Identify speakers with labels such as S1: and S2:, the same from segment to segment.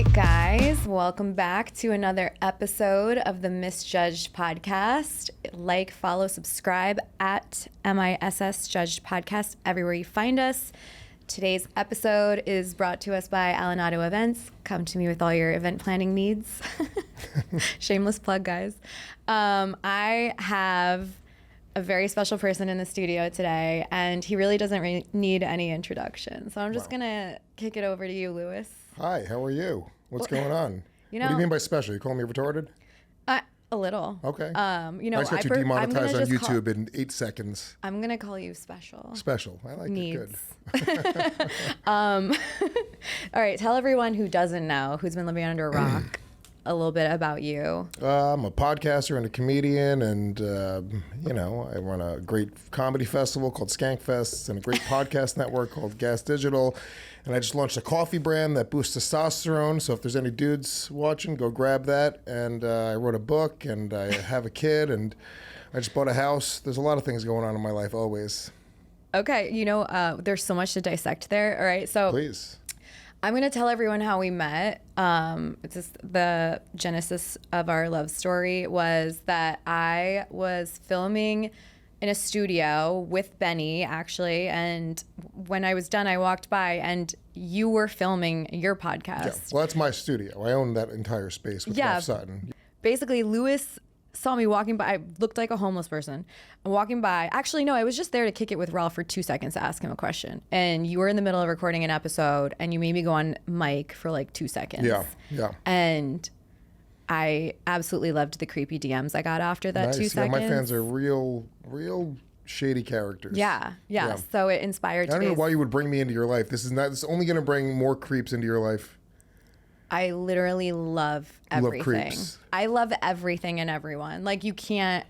S1: right, guys, welcome back to another episode of the MissJudged podcast. Like, follow, subscribe at MissJudged podcast everywhere you find us. Today's episode is brought to us by Alenado Events. Come to me with all your event planning needs. Shameless plug, guys. I have a very special person in the studio today, and he really doesn't need any introduction. So I'm just going to kick it over to you, Luis.
S2: Hi, how are you? What's going on?
S1: You know,
S2: what do you mean by special? You calling me retarded?
S1: A little.
S2: Okay.
S1: You know,
S2: I got you demonetized on YouTube in 8 seconds.
S1: I'm going to call you special.
S2: Special. I like
S1: Needs.
S2: it. Good.
S1: All right. Tell everyone who doesn't know, who's been living under a rock, a little bit about you.
S2: I'm a podcaster and a comedian, and, you know, I run a great comedy festival called Skankfest and a great podcast network called Gas Digital. And I just launched a coffee brand that boosts testosterone. So if there's any dudes watching, go grab that. And I wrote a book, and I have a kid, and I just bought a house. There's a lot of things going on in my life always.
S1: Okay. You know, there's so much to dissect there. All right. So
S2: Please.
S1: I'm going to tell everyone how we met. It's just the genesis of our love story was that I was filming in a studio with Benny, actually. And when I was done, I walked by and you were filming your podcast.
S2: Yeah. Well, that's my studio. I own that entire space with Ralph Sutton.
S1: Basically, Luis saw me walking by. I looked like a homeless person. I'm walking by. Actually, no, I was just there to kick it with Ralph for 2 seconds to ask him a question. And you were in the middle of recording an episode and you made me go on mic for like 2 seconds.
S2: Yeah.
S1: And I absolutely loved the creepy DMs I got after that.
S2: Nice.
S1: 2 seconds.
S2: My fans are real shady characters.
S1: Yeah. So it inspired.
S2: I don't know why you would bring me into your life. This is only going to bring more creeps into your life.
S1: I literally love everything.
S2: You love creeps.
S1: I love everything and everyone. Like, you can't.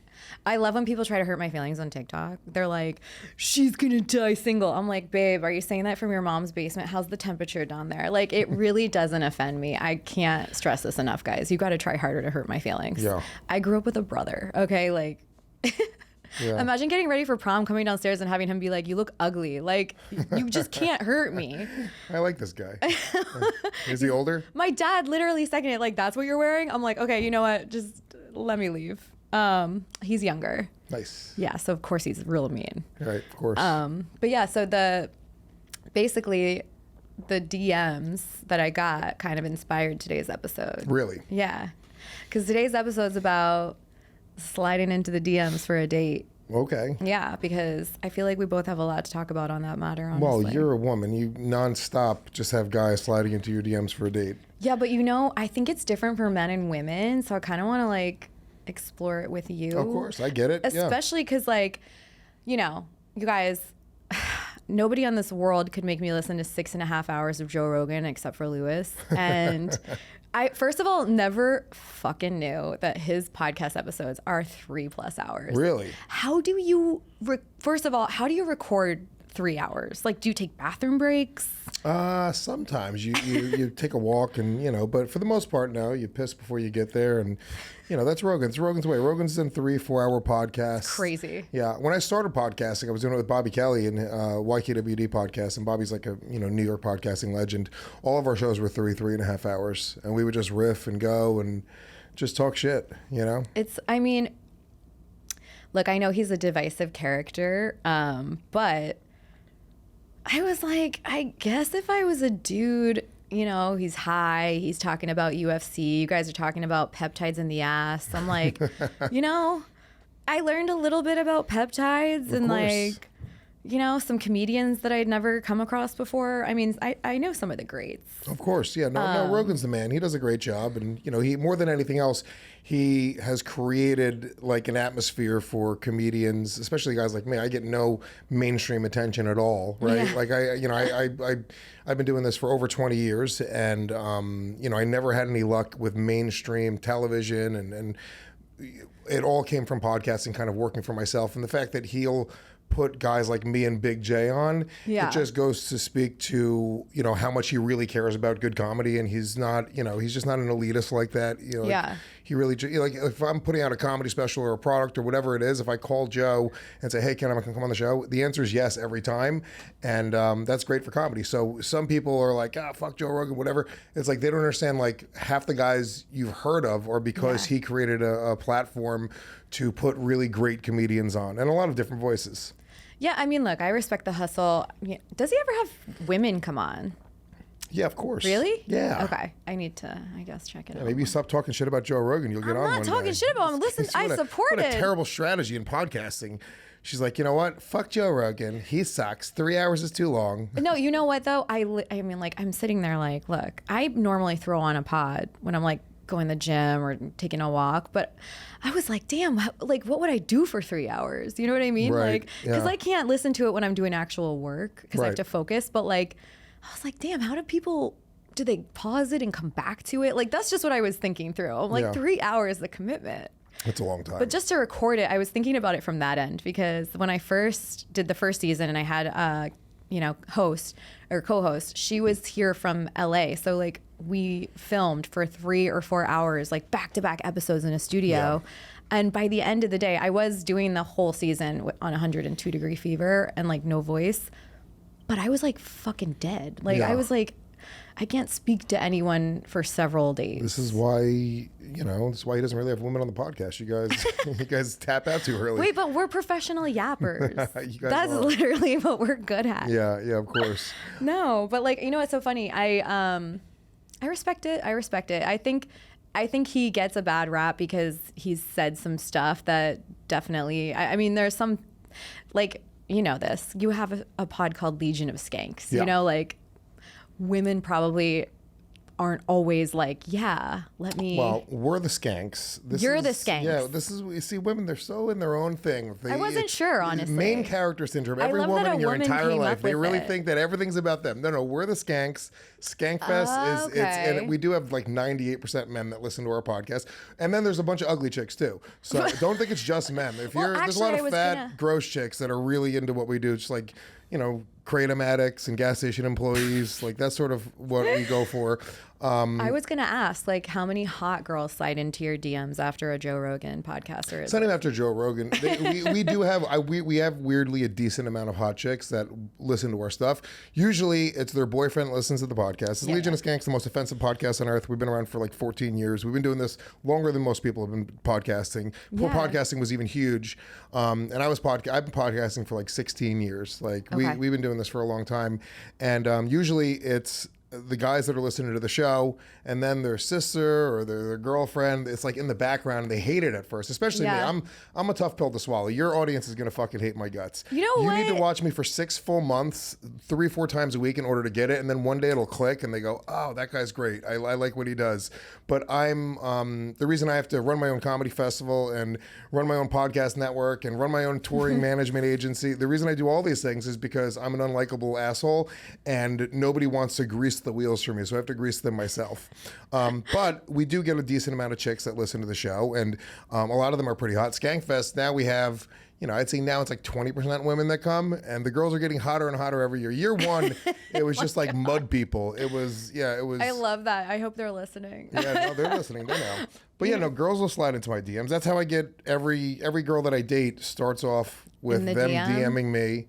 S1: I love when people try to hurt my feelings on TikTok. They're like, she's gonna die single. I'm like, babe, are you saying that from your mom's basement? How's the temperature down there? Like, it really doesn't offend me. I can't stress this enough, guys. You got to try harder to hurt my feelings.
S2: Yeah.
S1: I grew up with a brother. Okay, like. Yeah. Imagine getting ready for prom, coming downstairs and having him be like, you look ugly. Like, you just can't hurt me.
S2: I like this guy. Is he older?
S1: My dad literally seconded, like, that's what you're wearing? I'm like, okay, you know what? Just let me leave. He's younger.
S2: Nice.
S1: Yeah, so of course he's real mean.
S2: Right, of course.
S1: But yeah, so basically the DMs that I got kind of inspired today's episode.
S2: Really?
S1: Yeah. Because today's episode's about sliding into the DMs for a date.
S2: Okay.
S1: Yeah, because I feel like we both have a lot to talk about on that matter, honestly.
S2: Well, you're a woman. You nonstop just have guys sliding into your DMs for a date.
S1: Yeah, but you know, I think it's different for men and women, so I kind of want to like explore it with you.
S2: Of course, I get it.
S1: Especially because, like, you know, you guys, nobody on this world could make me listen to 6.5 hours of Joe Rogan except for Luis. And I, first of all, never fucking knew that his podcast episodes are 3+ hours.
S2: Really?
S1: How do you, first of all, how do you record 3 hours? Like, do you take bathroom breaks?
S2: Sometimes you take a walk and, you know, but for the most part, no, you piss before you get there. And, you know, that's Rogan's way. Rogan's done 3-4 hour podcasts.
S1: Crazy.
S2: Yeah. When I started podcasting, I was doing it with Bobby Kelly and YKWd podcast. And Bobby's like a, you know, New York podcasting legend. All of our shows were 3.5 hours. And we would just riff and go and just talk shit, you know?
S1: I mean, look, I know he's a divisive character, but I was like, I guess if I was a dude, you know, he's high, he's talking about UFC, you guys are talking about peptides in the ass. I'm like, you know, I learned a little bit about peptides and like, you know, some comedians that I'd never come across before. I mean, I know some of the greats.
S2: Of course, yeah. No, Rogan's the man. He does a great job. And, you know, he, more than anything else, he has created like an atmosphere for comedians, especially guys like me. I get no mainstream attention at all, right? Yeah. Like I've been doing this for over 20 years and, you know, I never had any luck with mainstream television and it all came from podcasting, kind of working for myself. And the fact that he'll put guys like me and Big J on.
S1: Yeah.
S2: It just goes to speak to, you know, how much he really cares about good comedy, and he's not, you know, he's just not an elitist like that. You know, like, he really, like, if I'm putting out a comedy special or a product or whatever it is, if I call Joe and say, hey, can I come on the show? The answer is yes every time, and that's great for comedy. So some people are like, fuck Joe Rogan, whatever. It's like they don't understand, like, half the guys you've heard of are because he created a platform to put really great comedians on, and a lot of different voices.
S1: Yeah, I mean, look, I respect the hustle. Does he ever have women come on?
S2: Yeah, of course.
S1: Really?
S2: Yeah.
S1: Okay. I need to, I guess, check it out.
S2: Maybe you stop talking shit about Joe Rogan. You'll get on one day.
S1: I'm not talking shit about him. Listen, I support it.
S2: What a terrible strategy in podcasting. She's like, you know what? Fuck Joe Rogan. He sucks. 3 hours is too long.
S1: No, you know what, though? I mean, like, I'm sitting there like, look, I normally throw on a pod when I'm, like, going to the gym or taking a walk, but I was like, damn, like, what would I do for 3 hours? You know what I mean?
S2: Right.
S1: Like, because I can't listen to it when I'm doing actual work because I have to focus. But, like, I was like, damn, how do they pause it and come back to it? Like, that's just what I was thinking through. I'm like, 3 hours, the commitment.
S2: It's a long time.
S1: But just to record it, I was thinking about it from that end, because when I first did the first season and I had a, host or co-host, she was here from LA. So, like, we filmed for 3 or 4 hours, like, back-to-back episodes in a studio. And by the end of the day, I was doing the whole season on 102 degree fever and, like, no voice. But I was, like, fucking dead. Like, I was like, I can't speak to anyone for several days.
S2: This is why, this is why he doesn't really have women on the podcast. You guys tap out too early.
S1: Wait, but we're professional yappers. That's
S2: are.
S1: literally what we're good at.
S2: Yeah, of course.
S1: No, but, like, you know what's so funny? I respect it. I think he gets a bad rap because he's said some stuff that definitely, I mean, there's some, like, you know this. You have a pod called Legion of Skanks.
S2: Yeah.
S1: You know, like, women probably aren't always like, let me.
S2: Well, we're the skanks.
S1: You're the skanks.
S2: Yeah, this is, you see, women, they're so in their own thing.
S1: I wasn't sure, honestly.
S2: Main character syndrome. Every
S1: love
S2: woman
S1: that a
S2: in your
S1: woman
S2: entire
S1: came
S2: life,
S1: up
S2: they
S1: with
S2: really
S1: it.
S2: think that everything's about them. No, we're the skanks. Skankfest is, and we do have like 98% men that listen to our podcast. And then there's a bunch of ugly chicks too. So don't think it's just men. If there's a lot of fat, gross chicks that are really into what we do. Just like, kratom addicts and gas station employees, like that's sort of what we go for.
S1: I was gonna ask, like, how many hot girls slide into your DMs after a Joe Rogan podcast? Or
S2: it's not even after Joe Rogan. We do have we have weirdly a decent amount of hot chicks that listen to our stuff. Usually, it's their boyfriend that listens to the podcast. It's Legion of Skanks, the most offensive podcast on earth. We've been around for like 14 years. We've been doing this longer than most people have been podcasting. Before podcasting was even huge, and I've been podcasting for like 16 years. Like we've been doing this for a long time, and usually it's the guys that are listening to the show, and then their sister or their girlfriend. It's like in the background, and they hate it at first. Especially me. I'm a tough pill to swallow. Your audience is gonna fucking hate my guts. You need to watch me for 6 full months, 3-4 times a week in order to get it, and then one day it'll click, and they go, "Oh, that guy's great. I like what he does." But I'm the reason I have to run my own comedy festival and run my own podcast network and run my own touring management agency. The reason I do all these things is because I'm an unlikable asshole, and nobody wants to grease the wheels for me, so I have to grease them myself. But we do get a decent amount of chicks that listen to the show, and a lot of them are pretty hot. Skankfest, now we have, I'd say now it's like 20% women that come, and the girls are getting hotter and hotter every year. Year one, it was just like mud people. It was. I
S1: love that. I hope they're listening.
S2: Yeah, no, they're listening. They know. But girls will slide into my DMs. That's how I get every girl that I date starts off with them DMing me,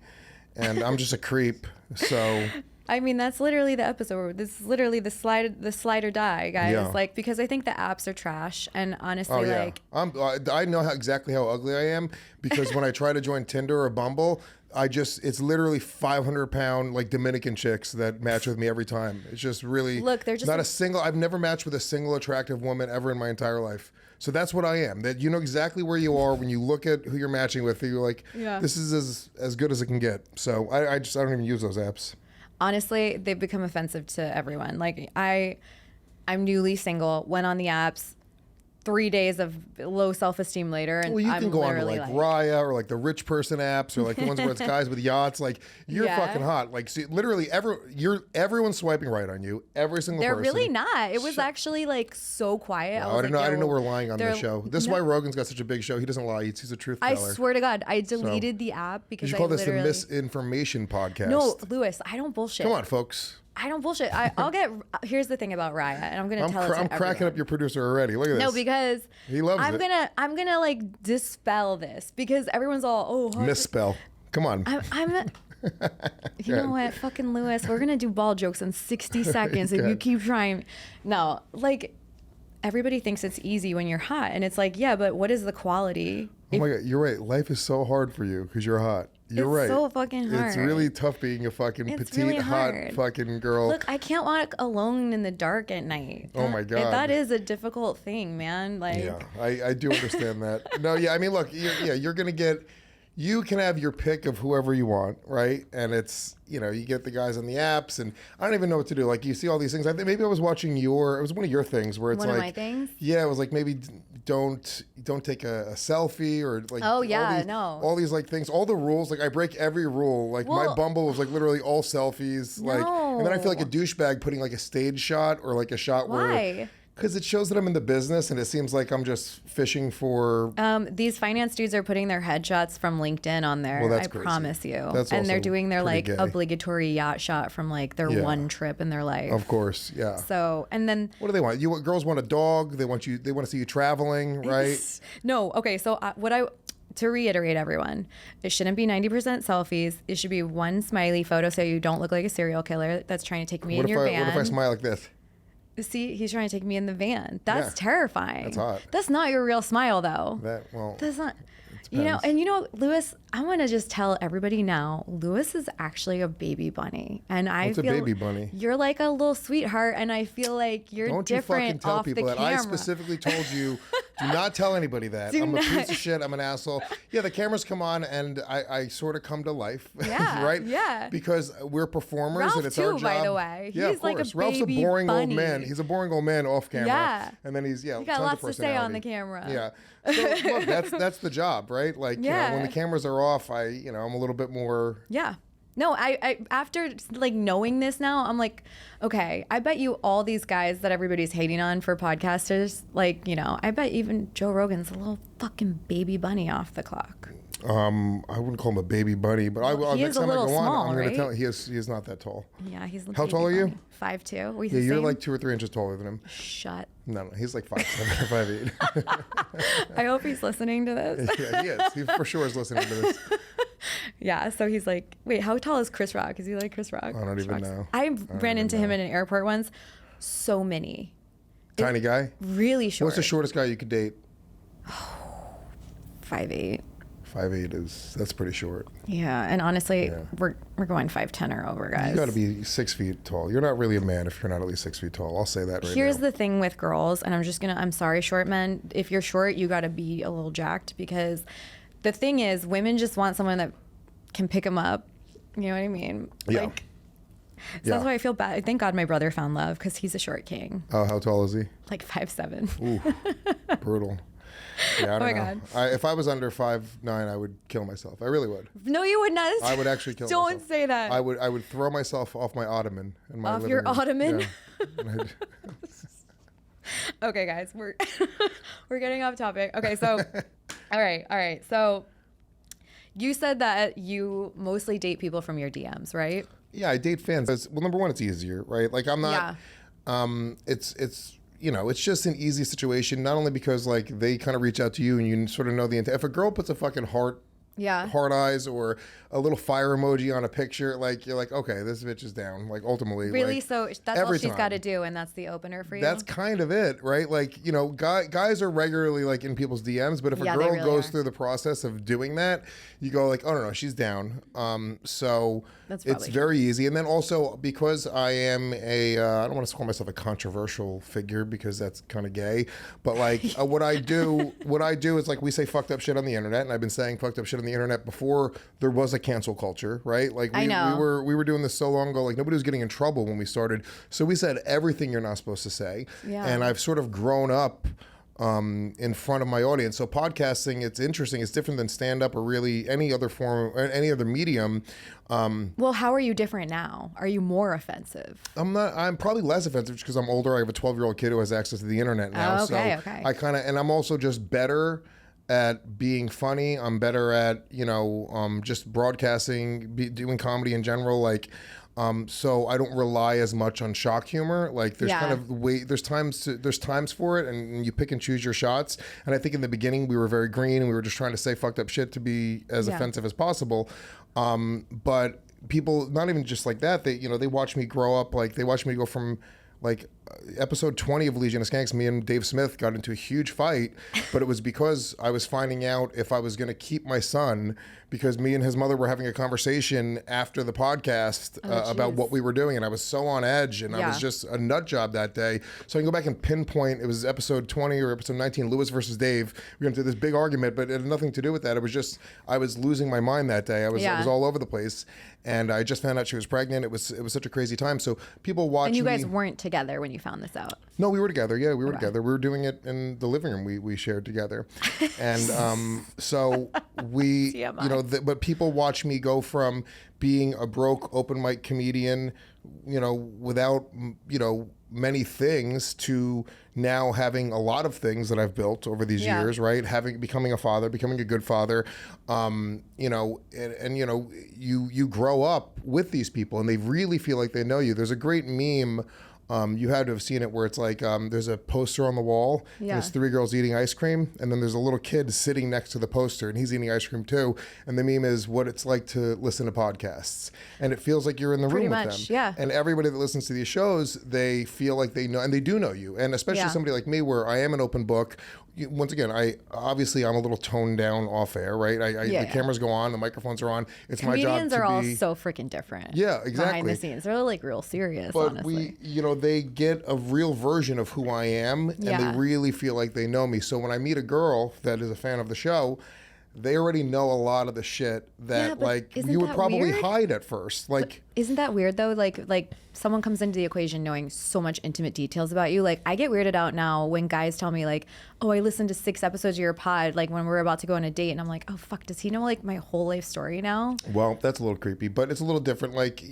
S2: and I'm just a creep. So.
S1: I mean, that's literally the episode. This is literally the slide or die, guys.
S2: Yeah.
S1: Like, because I think the apps are trash, and honestly, like,
S2: I know exactly how ugly I am, because when I try to join Tinder or Bumble, it's literally 500-pound like Dominican chicks that match with me every time. It's just really
S1: they're just
S2: I've never matched with a single attractive woman ever in my entire life. So that's what I am. That you know exactly where you are when you look at who you're matching with. You're like, this is as good as it can get. So I don't even use those apps.
S1: Honestly, they've become offensive to everyone. Like, I'm newly single, went on the apps, 3 days of low self-esteem later, and
S2: well, you can
S1: I'm
S2: go on to
S1: literally
S2: like Raya or like the rich person apps or like the ones where it's guys with yachts. Like you're
S1: Yeah.
S2: fucking hot. Like see, literally everyone's swiping right on you. Every single
S1: They're
S2: person.
S1: really not. It was actually like so quiet.
S2: No, I didn't know. I didn't know we're lying on
S1: they're-
S2: the show. This is why Rogan's got such a big show. He doesn't lie. He's a truth teller.
S1: I swear to God, I deleted the app because
S2: You
S1: I
S2: call this
S1: literally...
S2: the misinformation podcast.
S1: No, Luis, I don't bullshit.
S2: Come on, folks.
S1: I don't bullshit. I'll get... Here's the thing about Raya, and I'm going to tell it to
S2: I'm cracking
S1: everyone.
S2: up your producer already. Look at this.
S1: No, because
S2: he loves it.
S1: I'm gonna like dispel this because everyone's all
S2: Misspell. Come on.
S1: I'm you know what, fucking Luis, we're gonna do ball jokes in 60 seconds if you keep trying. No, like everybody thinks it's easy when you're hot, and it's like, yeah, but what is the quality?
S2: Oh my God, you're right. Life is so hard for you because you're hot. You're right.
S1: It's so fucking hard.
S2: It's really tough being a fucking
S1: It's
S2: petite,
S1: really
S2: hot
S1: hard.
S2: fucking girl.
S1: Look, I can't walk alone in the dark at night.
S2: Oh my God.
S1: That is a difficult thing, man. Like,
S2: Yeah, I do understand that. No, yeah, I mean, look, you're going to get, you can have your pick of whoever you want, right? And it's, you get the guys on the apps, and I don't even know what to do. Like, you see all these things. I think maybe I was watching it was one of your things where it's
S1: one
S2: like,
S1: of my things?
S2: Yeah, it was like maybe don't take a selfie or like.
S1: Oh, yeah, no.
S2: All these like things, all the rules. Like I break every rule. Like my
S1: Well,
S2: Bumble was like literally all selfies. Like, and then I feel like a douchebag putting like a stage shot or like a shot where.
S1: Why?
S2: Because it shows that I'm in the business, and it seems like I'm just fishing for.
S1: These finance dudes are putting their headshots from LinkedIn on there.
S2: Well, that's
S1: I
S2: crazy.
S1: promise you.
S2: That's
S1: and they're
S2: also
S1: doing their
S2: pretty
S1: like
S2: gay.
S1: obligatory yacht shot from like their
S2: Yeah.
S1: one trip in their life.
S2: Of course, yeah.
S1: So, and then
S2: What do they want? Girls want a dog. They want to see you traveling, right?
S1: no, okay. So to reiterate, everyone, it shouldn't be 90% selfies. It should be one smiley photo so you don't look like a serial killer that's trying to take me in your van.
S2: What if I smile like this?
S1: See, he's trying to take me in the van. That's terrifying.
S2: That's hot.
S1: That's not your real smile, though. That's not. Luis, I want to just tell everybody now, Luis is actually a baby bunny, and
S2: What's a baby bunny?
S1: You're like a little sweetheart, and I feel like you're
S2: Don't you fucking
S1: different
S2: tell
S1: off the
S2: people that.
S1: camera.
S2: I specifically told you, do not tell anybody that.
S1: Do
S2: I'm a
S1: not.
S2: piece of shit. I'm an asshole. Yeah, the cameras come on, and I sort of come to life.
S1: Yeah,
S2: right?
S1: yeah.
S2: Because we're performers,
S1: Ralph
S2: and it's
S1: too,
S2: our job.
S1: by the way.
S2: Yeah,
S1: He's
S2: of
S1: like a
S2: course. Ralph's a
S1: baby
S2: boring old
S1: bunny.
S2: man. He's a boring old man off camera.
S1: Yeah.
S2: And then he's
S1: You got
S2: tons
S1: lots
S2: of
S1: to say on
S2: personality.
S1: the camera.
S2: Yeah. So look, that's the job, right? Like, when the cameras are off, I'm a little bit more.
S1: Yeah. No, I after like knowing this now, I'm like, okay, I bet you all these guys that everybody's hating on for podcasters, like, I bet even Joe Rogan's a little fucking baby bunny off the clock.
S2: I wouldn't call him a baby bunny, but
S1: He
S2: next
S1: is a
S2: time I
S1: little
S2: go on,
S1: small,
S2: I'm going
S1: right?
S2: to tell he is not that tall.
S1: Yeah, he's the
S2: How
S1: baby
S2: tall are you?
S1: bunny. 5'2". We
S2: Yeah, you're like 2 or 3 inches taller than him.
S1: Shut.
S2: No, he's like 5'7" or 5'8".
S1: I hope he's listening to this.
S2: Yeah, he is. He for sure is listening to this.
S1: Yeah, so he's like, wait, how tall is Chris Rock? Is he like Chris Rock?
S2: I don't even know.
S1: I ran into him in an airport once. So many.
S2: Tiny guy?
S1: Really short.
S2: What's the shortest guy you could date?
S1: 5'8".
S2: 5'8" that's pretty short.
S1: Yeah, and honestly,
S2: Yeah.
S1: we're going 5'10" or over, guys.
S2: You got to be 6 feet tall. You're not really a man if you're not at least 6 feet tall. I'll say that right
S1: Here's
S2: now.
S1: the thing with girls, and I'm sorry, short men. If you're short, you got to be a little jacked, because the thing is, women just want someone that can pick them up. You know what I mean?
S2: Yeah.
S1: So that's why I feel bad. Thank God my brother found love, because he's a short king.
S2: Oh, how tall is he?
S1: Like 5'7".
S2: Ooh, brutal. Yeah, I don't know.
S1: God.
S2: If I was under 5'9", I would kill myself. I really would.
S1: No, you would not.
S2: I would actually kill myself.
S1: Don't say that.
S2: I would throw myself off my ottoman. In my
S1: Off
S2: living
S1: your
S2: room.
S1: ottoman?
S2: Yeah.
S1: Okay, guys, we're getting off topic. Okay, so all right. So you said that you mostly date people from your DMs, right?
S2: Yeah, I date fans. Well, number one, it's easier, right? Like I'm not.
S1: Yeah.
S2: It's just an easy situation. Not only because like they kind of reach out to you and you sort of know the intent. If a girl puts a fucking heart eyes or a little fire emoji on a picture, like you're like, okay, this bitch is down. Like ultimately,
S1: Really?
S2: like,
S1: So that's all she's got to do, and that's the opener for you?
S2: that's kind of it, right? Like, guys are regularly like in people's DMs, but if a
S1: Yeah,
S2: girl
S1: they really
S2: goes
S1: are.
S2: through the process of doing that, you go like, oh no, she's down. So
S1: That's
S2: it's
S1: probably
S2: very easy. And then also because I am I don't want to call myself a controversial figure because that's kind of gay, but like what I do is like we say fucked up shit on the internet, and I've been saying fucked up shit on the internet before there was a cancel culture, right? Like
S1: I know.
S2: we were doing this so long ago, like nobody was getting in trouble when we started. So we said everything you're not supposed to say.
S1: Yeah.
S2: And I've sort of grown up in front of my audience. So podcasting, it's interesting. It's different than stand-up or really any other form, or any other medium.
S1: Well, how are you different now? Are you more offensive?
S2: I'm probably less offensive because I'm older. I have a 12-year-old kid who has access to the internet now.
S1: Oh, okay,
S2: so
S1: okay.
S2: I kind of, and I'm also just better at being funny. I'm better at, just broadcasting, doing comedy in general. Like, so I don't rely as much on shock humor. Like there's kind of there's times for it, and you pick and choose your shots. And I think in the beginning we were very green and we were just trying to say fucked up shit to be as offensive as possible. But people, not even just like that, they watch me grow up. Like they watch me go from like episode 20 of Legion of Skanks, me and Dave Smith got into a huge fight, but it was because I was finding out if I was going to keep my son, because me and his mother were having a conversation after the podcast about what we were doing, and I was so on edge, and I was just a nut job that day. So I can go back and pinpoint, it was episode 20 or episode 19, Luis versus Dave. We got into this big argument, but it had nothing to do with that. It was just, I was losing my mind that day. I was all over the place, and I just found out she was pregnant. It was such a crazy time. So people watch me.
S1: And you guys weren't together when you found this out?
S2: No, we were together. Yeah, we were together. We were doing it in the living room. We shared together, and so we, but people watch me go from being a broke open mic comedian, without many things, to now having a lot of things that I've built over these years, right? Becoming a father, becoming a good father, you grow up with these people and they really feel like they know you. There's a great meme. You had to have seen it where it's like there's a poster on the wall and it's 3 girls eating ice cream, and then there's a little kid sitting next to the poster and he's eating ice cream too, and the meme is what it's like to listen to podcasts, and it feels like you're in the room with them.
S1: Yeah.
S2: And everybody that listens to these shows, they feel like they know, and they do know you, and especially somebody like me where I am an open book. Once again, I'm a little toned down off air, right? The cameras go on, the microphones are on. It's my job to be.
S1: Comedians are all so freaking different.
S2: Yeah, exactly.
S1: Behind the scenes, they're like real serious.
S2: But
S1: honestly,
S2: they get a real version of who I am, and they really feel like they know me. So when I meet a girl that is a fan of the show, they already know a lot of the shit that you would probably hide at first. Like,
S1: isn't that weird though? Like someone comes into the equation knowing so much intimate details about you. Like I get weirded out now when guys tell me like, oh, I listened to 6 episodes of your pod, like when we're about to go on a date, and I'm like, oh fuck, does he know like my whole life story now?
S2: Well, that's a little creepy, but it's a little different. Like,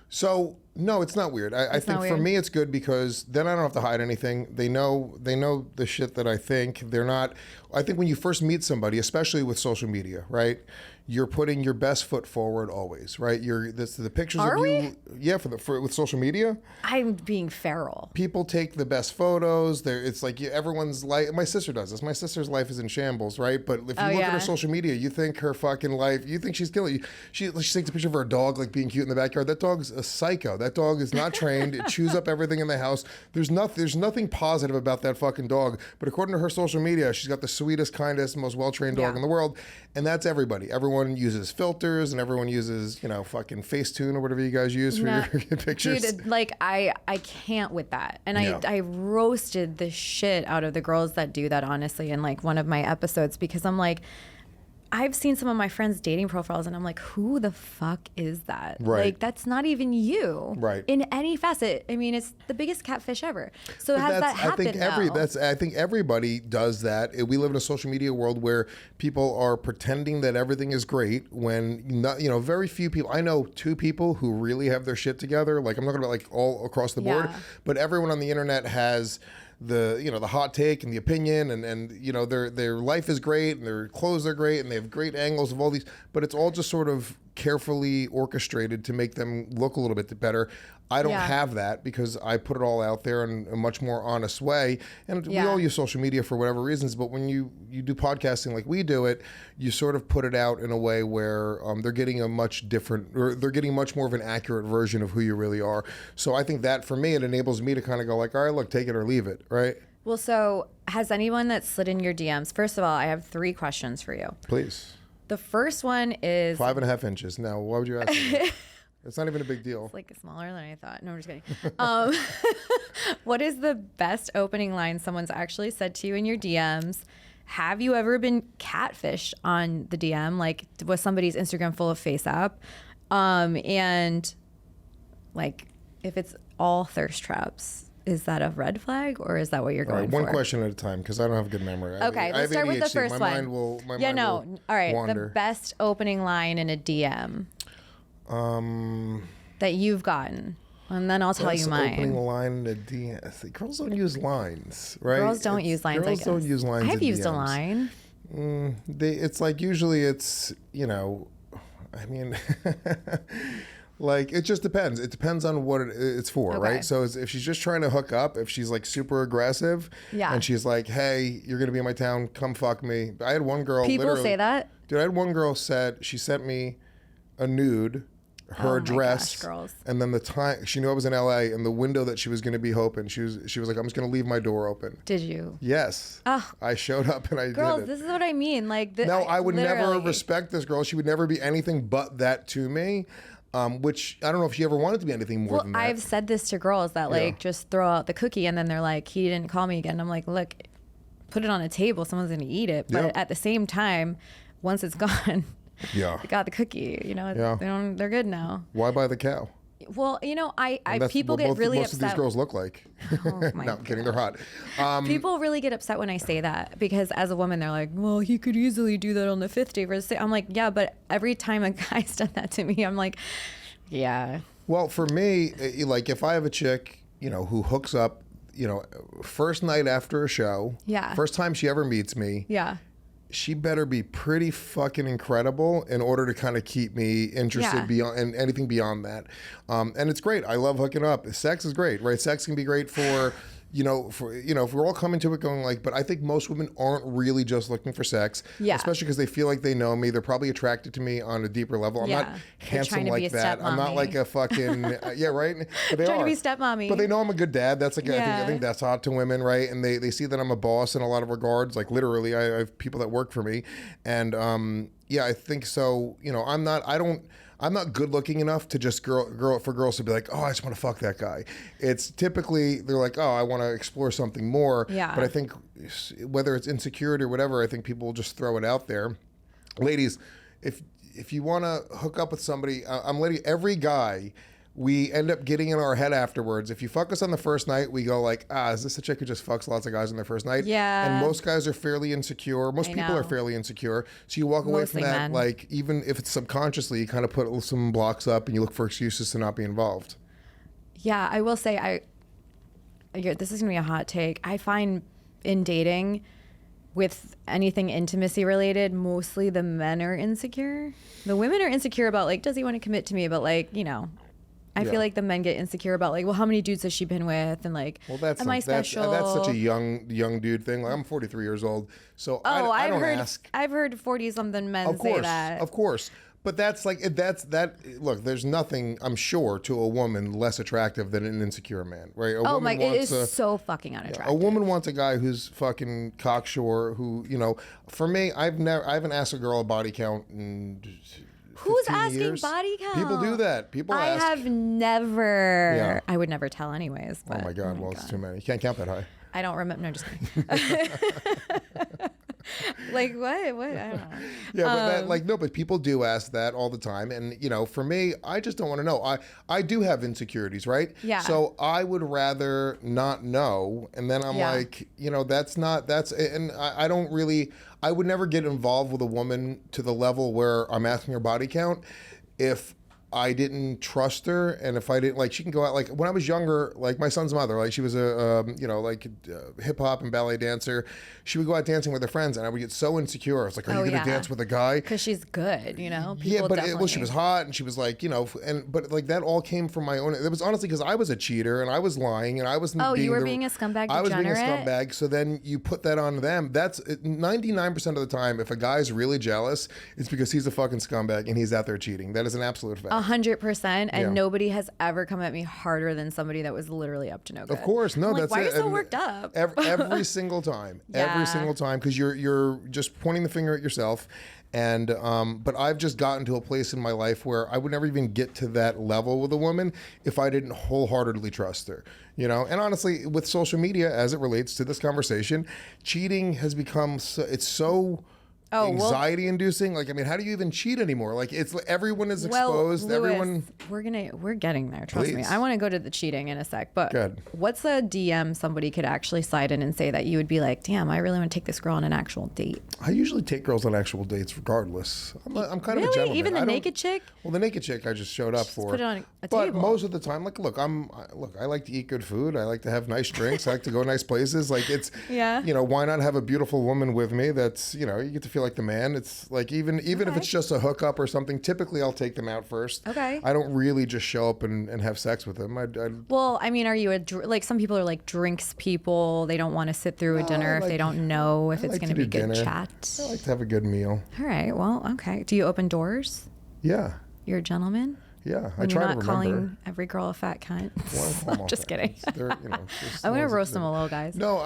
S2: so no, it's not weird. I think for me it's good because then I don't have to hide anything. They know the shit that I think. They're not. I think when you first meet somebody, especially with social media, right? You're putting your best foot forward always, right? The pictures
S1: Are
S2: of you.
S1: we?
S2: Yeah, with social media.
S1: I'm being feral.
S2: People take the best photos. It's like everyone's life. My sister does this. My sister's life is in shambles, right? But if you look at her social media, you think her fucking life. You think she's killing you. She takes a picture of her dog like being cute in the backyard. That dog's a psycho. That dog is not trained. It chews up everything in the house. There's nothing positive about that fucking dog. But according to her social media, she's got the sweetest, kindest, most well-trained dog in the world. And that's everybody. Everyone uses filters and everyone uses, fucking Facetune or whatever you guys use for your pictures.
S1: Dude, like I can't with that. And I roasted the shit out of the girls that do that, honestly, in like one of my episodes, because I'm like, I've seen some of my friends' dating profiles and I'm like, who the fuck is that?
S2: Right.
S1: Like, that's not even you.
S2: Right.
S1: In any facet. I mean, it's the biggest catfish ever. So has that happened now?
S2: I think everybody does that. We live in a social media world where people are pretending that everything is great when very few people. I know 2 people who really have their shit together. Like, I'm not talking about like all across the board, but everyone on the internet has the hot take and the opinion and their life is great and their clothes are great and they have great angles of all these, but it's all just sort of carefully orchestrated to make them look a little bit better. I don't have that because I put it all out there in a much more honest way. And we all use social media for whatever reasons, but when you do podcasting like we do it, you sort of put it out in a way where they're getting they're getting much more of an accurate version of who you really are. So I think that for me, it enables me to kind of go like, all right, look, take it or leave it, right?
S1: Well, so has anyone that slid in your DMs? First of all, I have 3 questions for you.
S2: Please.
S1: The first one is
S2: 5.5 inches. Now, why would you ask me? It's not even a big deal.
S1: It's like smaller than I thought. No, I'm just kidding. What is the best opening line someone's actually said to you in your DMs? Have you ever been catfished on the DM? Like, was somebody's Instagram full of face app? And like, if it's all thirst traps, is that a red flag or is that what you're going
S2: One
S1: for?
S2: question at a time because I don't have a good memory.
S1: Okay, let's start with the first
S2: my
S1: one.
S2: Mind will, my
S1: yeah,
S2: mind
S1: no.
S2: will
S1: All right,
S2: wander.
S1: the best opening line in a DM that you've gotten. And then I'll tell you mine.
S2: Opening line in a DM. See, girls don't use lines, right?
S1: Girls don't use lines,
S2: Girls don't use lines
S1: I've
S2: in
S1: used
S2: DMs.
S1: a line.
S2: It's like usually it's, I mean, like it just depends. It depends on what it's for,
S1: Okay.
S2: right? So if she's just trying to hook up, if she's like super aggressive and she's like, hey, you're going to be in my town, come fuck me. I had one girl
S1: People say that?
S2: Dude, I had one girl she sent me a nude, her address,
S1: gosh, girls.
S2: and then the time she knew I was in LA and the window that she was going to be hoping. She was like, I'm just going to leave my door open.
S1: Did you?
S2: Yes. I showed up and I
S1: Girls,
S2: did it.
S1: this is what I mean. Like,
S2: No, I would never
S1: literally-
S2: respect this girl. She would never be anything but that to me. Which I don't know if she ever wanted to be anything more than that.
S1: I've said this to girls that like just throw out the cookie and then they're like, he didn't call me again. I'm like, look, put it on a table. Someone's gonna eat it. But at the same time, once it's gone,
S2: Yeah.
S1: I got the cookie. They're good now.
S2: Why buy the cow?
S1: Well, I
S2: That's
S1: people
S2: what
S1: get really
S2: most
S1: upset.
S2: of these girls look like.
S1: Oh my
S2: No, I'm kidding. They're hot.
S1: People really get upset when I say that because as a woman, they're like, well, he could easily do that on the fifth day. I'm like, yeah, but every time a guy's done that to me, I'm like, yeah.
S2: Well, for me, like if I have a chick, who hooks up, first night after a show, first time she ever meets me, she better be pretty fucking incredible in order to kind of keep me interested beyond and anything beyond that. And it's great. I love hooking up. Sex is great, right? Sex can be great for if we're all coming to it going like, but I think most women aren't really just looking for sex, especially because they feel like they know me. They're probably attracted to me on a deeper level. I'm not handsome like that. I'm not like a fucking right. But they
S1: trying
S2: are.
S1: to be stepmommy.
S2: But they know I'm a good dad. That's like I think that's hot to women, right? And they see that I'm a boss in a lot of regards. Like literally, I have people that work for me, and I think so. I'm not good looking enough to just for girls to be like, oh, I just want to fuck that guy. It's typically they're like, oh, I want to explore something more.
S1: Yeah.
S2: But I think whether it's insecurity or whatever, I think people will just throw it out there. Ladies, if you want to hook up with somebody, I'm letting every guy. We end up getting in our head afterwards. If you fuck us on the first night, we go like, is this a chick who just fucks lots of guys on their first night?
S1: Yeah.
S2: And most guys are fairly insecure. Most people are fairly insecure. So you walk away from that,
S1: men.
S2: like, even if it's subconsciously, you kind of put some blocks up and you look for excuses to not be involved.
S1: Yeah, I will say, this is going to be a hot take. I find in dating with anything intimacy related, mostly the men are insecure. The women are insecure about like, does he want to commit to me? But like, I feel like the men get insecure about like, well, how many dudes has she been with, and like, am I special?
S2: That's such a young dude thing. Like I'm 43 years old, so I don't ask.
S1: I've heard 40-something men say that.
S2: Of course, but that's like Look, there's nothing I'm sure to a woman less attractive than an insecure man, right?
S1: It is so fucking unattractive.
S2: A woman wants a guy who's fucking cocksure. Who for me, I haven't asked a girl a body count in.
S1: Who's asking
S2: years.
S1: body count?
S2: People do that. People
S1: I
S2: ask.
S1: have never.
S2: Yeah.
S1: I would never tell anyways. But,
S2: Oh my God. It's too many. You can't count that high.
S1: I don't remember. No, just kidding. Like what? I don't know.
S2: Yeah, but people do ask that all the time, and for me, I just don't want to know. I do have insecurities, right?
S1: Yeah.
S2: So I would rather not know, and then I'm like, and I don't really. I would never get involved with a woman to the level where I'm asking her body count if I didn't trust her, and if I didn't like, she can go out. Like when I was younger, like my son's mother, like she was a hip hop and ballet dancer. She would go out dancing with her friends, and I would get so insecure. I was like, "Are you going to dance with a guy?"
S1: Because she's good,
S2: Yeah, but she was hot, and she was like, but like that all came from my own. It was honestly because I was a cheater, and I was lying, and I was.
S1: Oh, you were being a scumbag.
S2: I was being a scumbag. So then you put that on them. That's 99% of the time. If a guy's really jealous, it's because he's a fucking scumbag and he's out there cheating. That is an absolute fact.
S1: 100%, and nobody has ever come at me harder than somebody that was literally up to no good.
S2: Of course, no, that's
S1: why
S2: it.
S1: Why are you so worked up?
S2: Every single time, every single time, because you're just pointing the finger at yourself, and but I've just gotten to a place in my life where I would never even get to that level with a woman if I didn't wholeheartedly trust her. And honestly, with social media, as it relates to this conversation, cheating has become so anxiety inducing. Like, I mean, how do you even cheat anymore? Like, it's everyone is exposed.
S1: Louis,
S2: everyone.
S1: We're getting there. Trust me. I want to go to the cheating in a sec. But what's a DM somebody could actually slide in and say that you would be like, damn, I really want to take this girl on an actual date?
S2: I usually take girls on actual dates regardless. I'm kind of a gentleman.
S1: Even the naked chick?
S2: Well, the naked chick I just showed up for.
S1: Put it on a
S2: but
S1: table.
S2: most of the time, like, look, I like to eat good food. I like to have nice drinks. I like to go nice places. Like, it's, why not have a beautiful woman with me that's, you get to feel like the man. It's like, even if it's just a hookup or something, typically I'll take them out first.
S1: Okay.
S2: I don't really just show up and have sex with them.
S1: Well, I mean, are you like some people are like drinks people? They don't want to sit through a dinner if they don't know if it's going to be good chat.
S2: I like to have a good meal.
S1: All right. Well, okay. Do you open doors?
S2: Yeah.
S1: You're a gentleman?
S2: Yeah,
S1: I try to remember. You're not calling every girl a fat cunt? Well, I'm just kidding. I'm going to roast them a little, guys.
S2: No,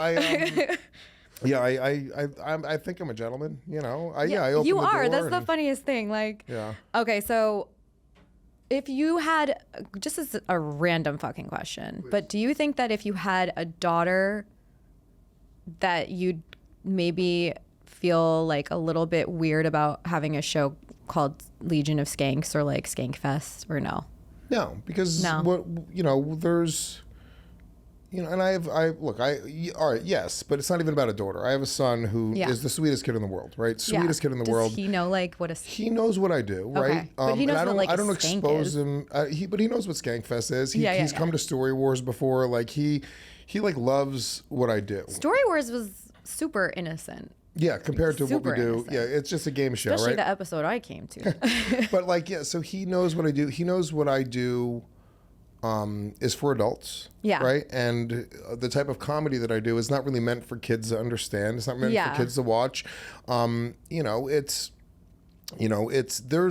S2: yeah, I think I'm a gentleman. I open
S1: you
S2: the
S1: are.
S2: door.
S1: That's the funniest thing. Like, okay, so if you had, just as a random fucking question, but do you think that if you had a daughter, that you'd maybe feel like a little bit weird about having a show called Legion of Skanks or like Skank Fest, or no?
S2: No, because there's. And all right, yes, but it's not even about a daughter. I have a son who is the sweetest kid in the world, right? Sweetest kid in the world.
S1: Does he know
S2: He knows what I do, right?
S1: But he knows
S2: I don't expose him. But he knows what Skankfest is. He's come to Story Wars before. Like he loves what I do.
S1: Story Wars was super innocent.
S2: Yeah, compared to what we do.
S1: Innocent.
S2: Yeah, it's just a game show,
S1: Especially
S2: right?
S1: the episode I came to.
S2: But so he knows what I do. He knows what I do. Is for adults, right? And the type of comedy that I do is not really meant for kids to understand. It's not meant for kids to watch. There's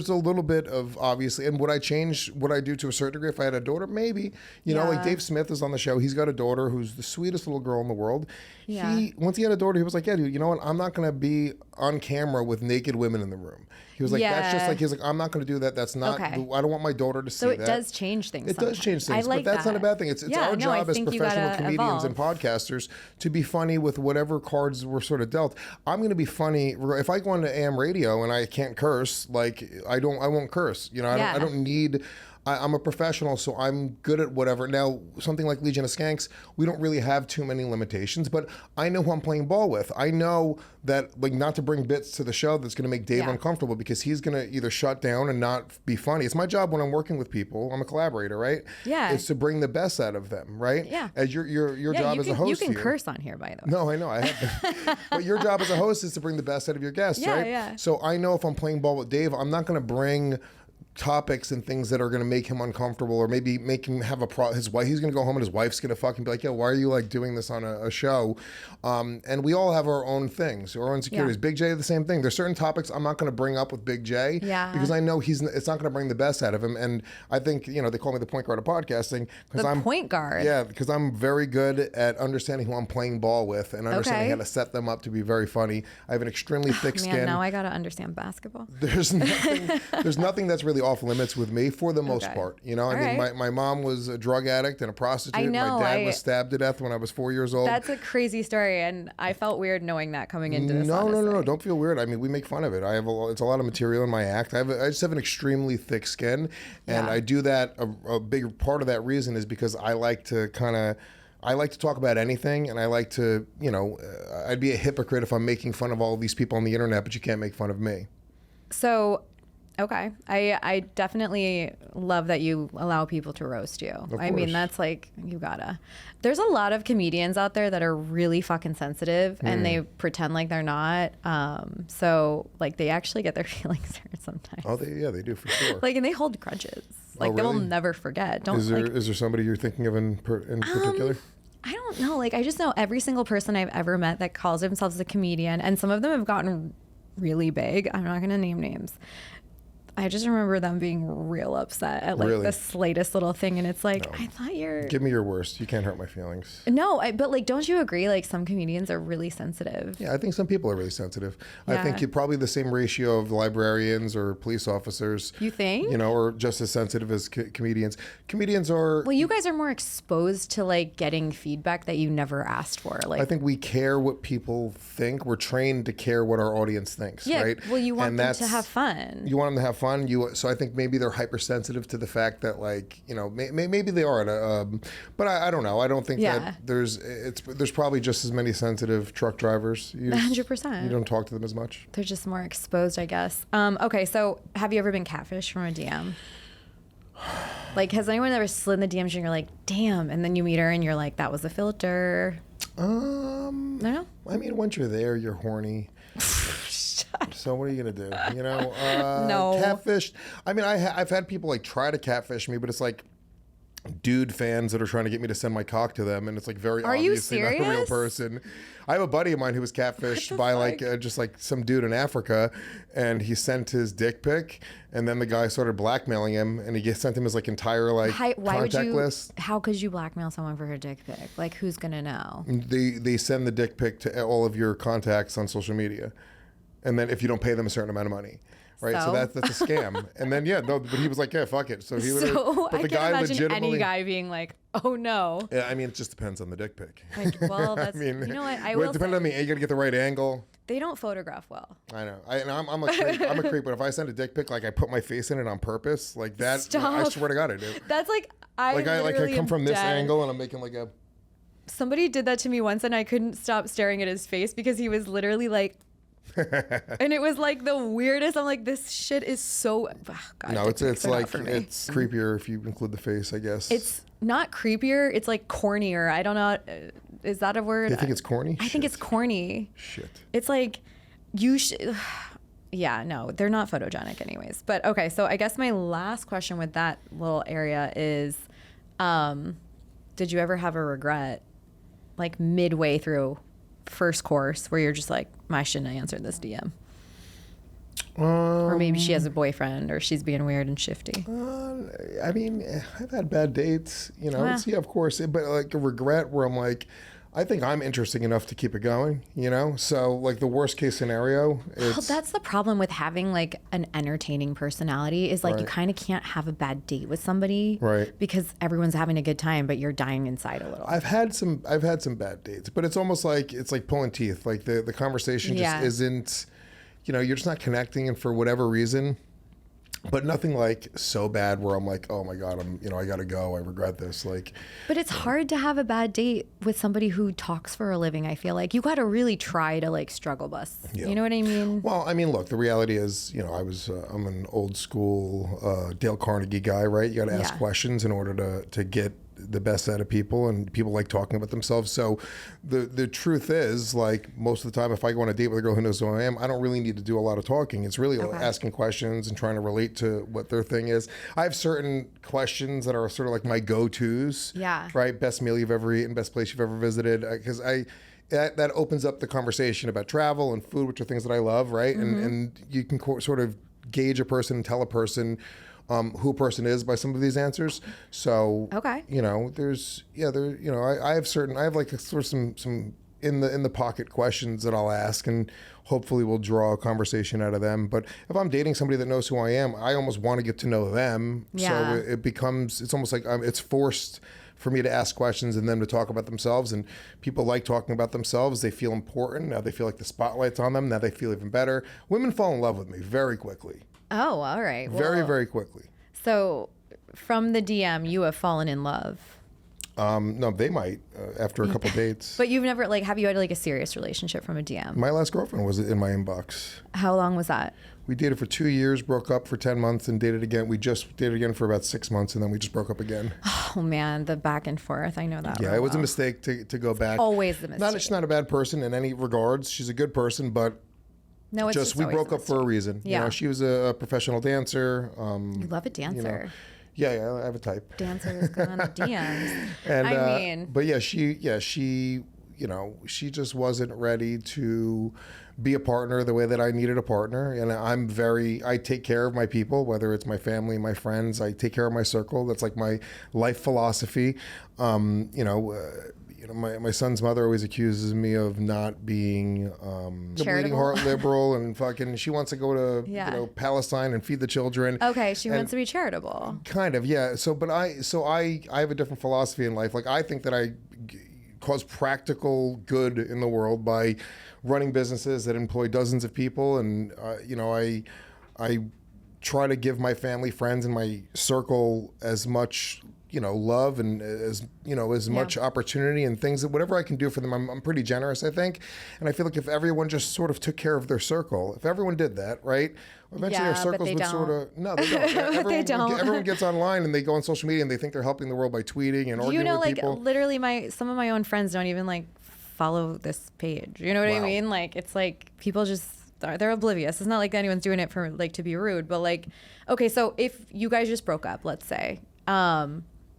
S2: a little bit of, obviously, and would I change what I do to a certain degree if I had a daughter? Maybe. Like Dave Smith is on the show. He's got a daughter who's the sweetest little girl in the world. Yeah. Once he had a daughter, he was like, yeah, dude, you know what? I'm not going to be on camera with naked women in the room. He was like, that's just like, he's like, I'm not going to do that. That's not, I don't want my daughter to see that.
S1: So it does change things.
S2: It does change things, but that's not a bad thing. It's our job as professional comedians and podcasters to be funny with whatever cards we're sort of dealt. I'm going to be funny. If I go on to AM radio and I can't curse, like I won't curse. I don't need. I'm a professional, so I'm good at whatever. Now, something like Legion of Skanks, we don't really have too many limitations, but I know who I'm playing ball with. I know that, like, not to bring bits to the show that's going to make Dave uncomfortable, because he's going to either shut down and not be funny. It's my job when I'm working with people. I'm a collaborator, right?
S1: Yeah.
S2: It's to bring the best out of them, right?
S1: Yeah.
S2: As your job as a host.
S1: You can curse on here, by the way.
S2: No, I know. I have but your job as a host is to bring the best out of your guests, right?
S1: Yeah.
S2: So I know if I'm playing ball with Dave, I'm not going to bring topics and things that are going to make him uncomfortable, or maybe make him have his wife. He's going to go home and his wife's going to fucking be like, yeah, why are you like doing this on a show? And we all have our own things, our own insecurities. Big J, the same thing. There's certain topics I'm not going to bring up with Big J because I know it's not going to bring the best out of him. And I think, they call me the point guard of podcasting because I'm
S1: point guard.
S2: Yeah, because I'm very good at understanding who I'm playing ball with and understanding how to set them up to be very funny. I have an extremely thick skin.
S1: Now I got to understand basketball.
S2: There's nothing that's really off limits with me for the most part. My mom was a drug addict and a prostitute.
S1: I know,
S2: my dad was stabbed to death when I was 4 years old.
S1: That's a crazy story, and I felt weird knowing that coming into this.
S2: No, don't feel weird. I mean, we make fun of it. It's a lot of material in my act. I just have an extremely thick skin, and I do that. A big part of that reason is because I like to talk about anything, and I like to, I'd be a hypocrite if I'm making fun of all these people on the internet, but you can't make fun of me.
S1: So, okay. I definitely love that you allow people to roast you. I mean, that's like, you gotta. There's a lot of comedians out there that are really fucking sensitive and they pretend like they're not. So, like, they actually get their feelings hurt sometimes.
S2: Oh, they do for sure.
S1: Like, and they hold grudges. Like, they'll never forget.
S2: Is there somebody you're thinking of in particular?
S1: I don't know. Like, I just know every single person I've ever met that calls themselves a comedian, and some of them have gotten really big. I'm not going to name names. I just remember them being real upset at like the slightest little thing, and it's like, I thought you're.
S2: Give me your worst. You can't hurt my feelings.
S1: No, but like, don't you agree? Like, some comedians are really sensitive.
S2: Yeah, I think some people are really sensitive.
S1: Yeah.
S2: I think you're probably the same ratio of librarians or police officers.
S1: You think?
S2: You know, or just as sensitive as comedians. Comedians are.
S1: Well, you guys are more exposed to like getting feedback that you never asked for. Like,
S2: I think we care what people think. We're trained to care what our audience thinks, right?
S1: Well, you want them to have fun.
S2: You want them to have fun. So I think maybe they're hypersensitive to the fact that, like, you know, maybe they are. But I don't know. I don't think that there's probably just as many sensitive truck drivers.
S1: 100%.
S2: You don't talk to them as much.
S1: They're just more exposed, I guess. Okay, so have you ever been catfished from a DM? Like, has anyone ever slid in the DMs and you're like, damn, and then you meet her and you're like, that was a filter? No?
S2: I mean, once you're there, you're horny. So what are you gonna do? You know,
S1: No.
S2: Catfish. I mean, I've had people like try to catfish me, but it's like dude fans that are trying to get me to send my cock to them, and it's like very obviously not a real person. I have a buddy of mine who was catfished by like just like some dude in Africa, and he sent his dick pic, and then the guy started blackmailing him, and he sent him his like entire like contact list.
S1: How could you blackmail someone for her dick pic? Like, who's gonna know?
S2: They send the dick pic to all of your contacts on social media, and then if you don't pay them a certain amount of money. Right, so that's a scam. And then but he was like, yeah, fuck it. So he would.
S1: So
S2: but the
S1: I
S2: guy
S1: can't imagine
S2: legitimately,
S1: any guy being like, oh no.
S2: Yeah, I mean, it just depends on the dick pic.
S1: Like, well, that's. I mean, you know what? I will.
S2: It depends on me. You got to get the right angle.
S1: They don't photograph well.
S2: I know. I'm a creep. I'm a creep. But if I send a dick pic, like I put my face in it on purpose, like that.
S1: Stop.
S2: I swear to God, I do.
S1: That's like I
S2: come from this angle and I'm making like a.
S1: Somebody did that to me once, and I couldn't stop staring at his face because he was literally like. And it was like the weirdest. I'm like, this shit is so. God,
S2: no, it's like it's creepier if you include the face, I guess.
S1: It's not creepier. It's like cornier. I don't know. Is that a word?
S2: You think it's corny?
S1: I think it's corny.
S2: Shit.
S1: It's like you should. Yeah, no, they're not photogenic, anyways. But okay, so I guess my last question with that little area is, did you ever have a regret, like midway through first course, where you're just like, I shouldn't have answered this DM? Or maybe she has a boyfriend, or she's being weird and shifty.
S2: I mean, I've had bad dates, you know. Yeah, of course, but like a regret where I'm like, I think I'm interesting enough to keep it going, you know? So like the worst case scenario
S1: Well, that's the problem with having like an entertaining personality is like you kind of can't have a bad date with somebody.
S2: Right.
S1: Because everyone's having a good time, but you're dying inside a little.
S2: I've had some bad dates, but it's almost like it's like pulling teeth. Like the conversation just isn't, you know, you're just not connecting, and for whatever reason. But nothing like so bad where I'm like, oh my God, I gotta go. I regret this. Like,
S1: but it's hard to have a bad date with somebody who talks for a living. I feel like you got to really try to like struggle bus. Yeah. You know what I mean?
S2: Well, I mean, look, the reality is, you know, I'm an old school Dale Carnegie guy, right? You got to ask questions in order to get the best out of people, and people like talking about themselves. So the truth is, like, most of the time if I go on a date with a girl who knows who I am, I don't really need to do a lot of talking. It's really asking questions and trying to relate to what their thing is. I have certain questions that are sort of like my go-tos.
S1: Yeah.
S2: Right? Best meal you've ever eaten, best place you've ever visited. Because that opens up the conversation about travel and food, which are things that I love, right? Mm-hmm. And you can sort of gauge a person and tell a person who a person is by some of these answers. So, you know, I have like sort of some in the pocket questions that I'll ask, and hopefully we'll draw a conversation out of them. But if I'm dating somebody that knows who I am, I almost want to get to know them. Yeah. So it's almost like it's forced for me to ask questions and them to talk about themselves. And people like talking about themselves. They feel important. Now they feel like the spotlight's on them. Now they feel even better. Women fall in love with me very quickly.
S1: Oh, all right.
S2: Very, very quickly.
S1: So from the DM, you have fallen in love.
S2: No, they might after a couple dates.
S1: But you've never, like, have you had like a serious relationship from a DM?
S2: My last girlfriend was in my inbox.
S1: How long was that?
S2: We dated for 2 years, broke up for 10 months, and dated again. We just dated again for about 6 months, and then we just broke up again.
S1: Oh man, the back and forth. I know that.
S2: Yeah, it was a mistake to go back.
S1: Always the mistake.
S2: She's not a bad person in any regards. She's a good person, but
S1: no, it's just
S2: we broke up for a reason.
S1: Yeah.
S2: You know, she was a professional dancer.
S1: You love a dancer.
S2: You know, yeah, I have a type.
S1: Dancers going on the DMs.
S2: And, but she, she just wasn't ready to be a partner the way that I needed a partner. And I take care of my people, whether it's my family, my friends. I take care of my circle. That's like my life philosophy. My son's mother always accuses me of not being a bleeding heart liberal, and fucking she wants to go to Palestine and feed the children.
S1: Okay, she wants to be charitable.
S2: Kind of, yeah. I have a different philosophy in life. Like, I think that I cause practical good in the world by running businesses that employ dozens of people, and I try to give my family, friends, and my circle as much love and as much opportunity and things that whatever I can do for them, I'm pretty generous, I think. And I feel like if everyone just sort of took care of their circle, if everyone did that, right? Eventually our circles would sort of, no, they don't. Everyone gets online and they go on social media and they think they're helping the world by tweeting and arguing with people.
S1: Literally some of my own friends don't even like follow this page. You know what I mean? Like, it's like people just, they're oblivious. It's not like anyone's doing it for like to be rude, but like, okay, so if you guys just broke up, let's say,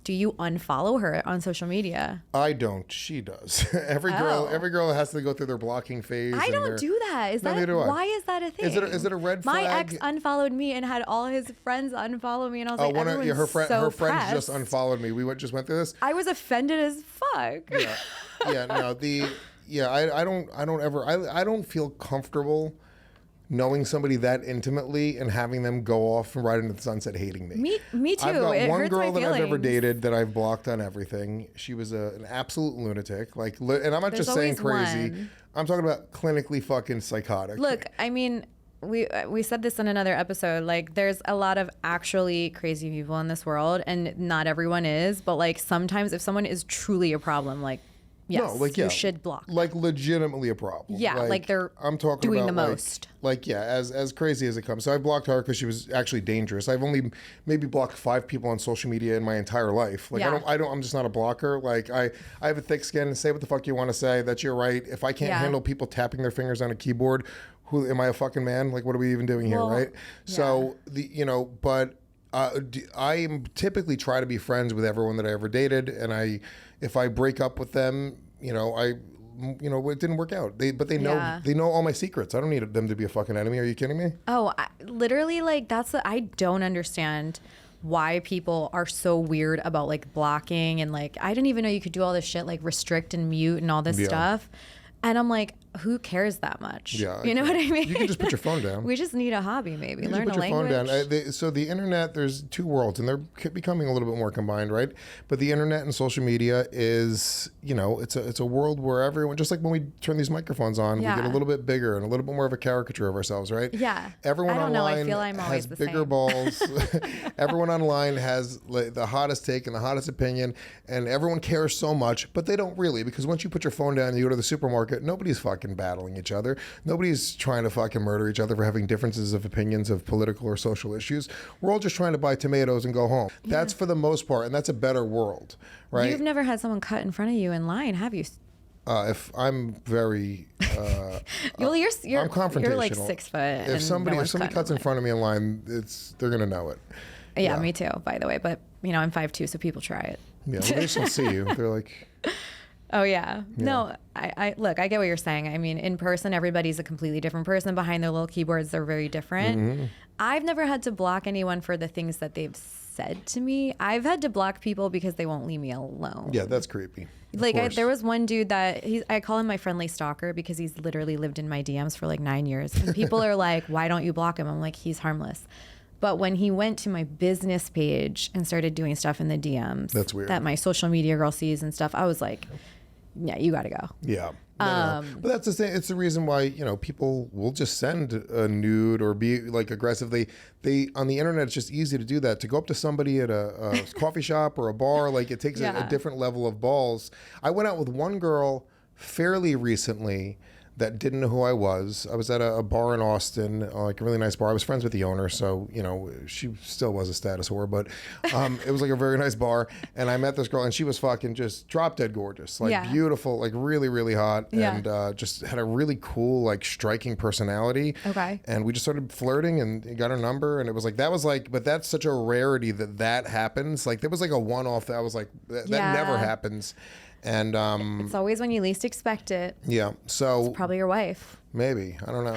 S1: do you unfollow her on social media?
S2: I don't. She does. Every girl has to go through their blocking phase.
S1: I don't do that. Why is that a thing?
S2: Is it a red flag?
S1: My ex unfollowed me and had all his friends unfollow me, and I was like,
S2: her friends just unfollowed me. We just went through this.
S1: I was offended as fuck.
S2: I don't feel comfortable knowing somebody that intimately and having them go off and ride into the sunset hating me.
S1: Me too.
S2: I've got one girl that
S1: I've
S2: ever dated that I've blocked on everything. She was an absolute lunatic. And I'm not just saying crazy. I'm talking about clinically fucking psychotic.
S1: Look, I mean, we said this in another episode. Like, there's a lot of actually crazy people in this world, and not everyone is. But like, sometimes if someone is truly a problem, like, yes, you should block.
S2: Like, legitimately a problem.
S1: Yeah, like they're doing the most.
S2: As crazy as it comes. So I blocked her because she was actually dangerous. I've only maybe blocked 5 people on social media in my entire life. Like, I'm just not a blocker. Like, I have a thick skin and say what the fuck you want to say. That's your right. If I can't handle people tapping their fingers on a keyboard, who am I, a fucking man? Like, what are we even doing here, right? Yeah. So I typically try to be friends with everyone that I ever dated, and if I break up with them, it didn't work out. They know all my secrets. I don't need them to be a fucking enemy. Are you kidding me?
S1: Oh, literally, like, I don't understand why people are so weird about like blocking, and like, I didn't even know you could do all this shit, like restrict and mute and all this stuff. And I'm like, who cares that much?
S2: Yeah,
S1: you know what I mean?
S2: You can just put your phone down.
S1: We just need a hobby, maybe.
S2: You
S1: learn a language.
S2: Phone down. So the internet, there's 2 worlds, and they're becoming a little bit more combined, right? But the internet and social media is, it's a world where everyone, just like when we turn these microphones on, we get a little bit bigger and a little bit more of a caricature of ourselves, right?
S1: Yeah.
S2: Everyone online
S1: I feel I'm
S2: has
S1: the
S2: bigger
S1: same.
S2: balls. Everyone online has like the hottest take and the hottest opinion, and everyone cares so much, but they don't really, because once you put your phone down and you go to the supermarket, nobody's fucking battling each other. Nobody's trying to fucking murder each other for having differences of opinions of political or social issues. We're all just trying to buy tomatoes and go home. Yeah. That's for the most part, and that's a better world, right?
S1: You've never had someone cut in front of you in line, have you?
S2: If I'm very,
S1: well,
S2: I'm confrontational.
S1: You're like 6 foot.
S2: If somebody cuts in front of me in line, they're gonna know it.
S1: Yeah, me too. By the way, but I'm 5'2", so people try it.
S2: Yeah, well, they just don't see you. They're like.
S1: Oh, yeah. No, I look, I get what you're saying. I mean, in person, everybody's a completely different person. Behind their little keyboards, they're very different. Mm-hmm. I've never had to block anyone for the things that they've said to me. I've had to block people because they won't leave me alone.
S2: Yeah, that's creepy.
S1: Like, there was one dude that I call him my friendly stalker because he's literally lived in my DMs for like 9 years. And people are like, why don't you block him? I'm like, he's harmless. But when he went to my business page and started doing stuff in the DMs,
S2: that's weird,
S1: that my social media girl sees and stuff, I was like, yeah, you got to go.
S2: Yeah. But that's the thing. It's the reason why, people will just send a nude or be like aggressive. They on the internet, it's just easy to do that. To go up to somebody at a coffee shop or a bar, like it takes a different level of balls. I went out with one girl fairly recently that didn't know who I was. I was at a bar in Austin, like a really nice bar. I was friends with the owner, so, she still was a status whore, but it was like a very nice bar. And I met this girl, and she was fucking just drop dead gorgeous, like beautiful, like really, really hot, and just had a really cool, like striking personality. Okay. And we just started flirting and got her number, and it was like, but that's such a rarity that happens. Like, there was like a one-off that I was like, that never happens. And
S1: It's always when you least expect it.
S2: yeah, so
S1: Probably your wife.
S2: maybe, I don't know.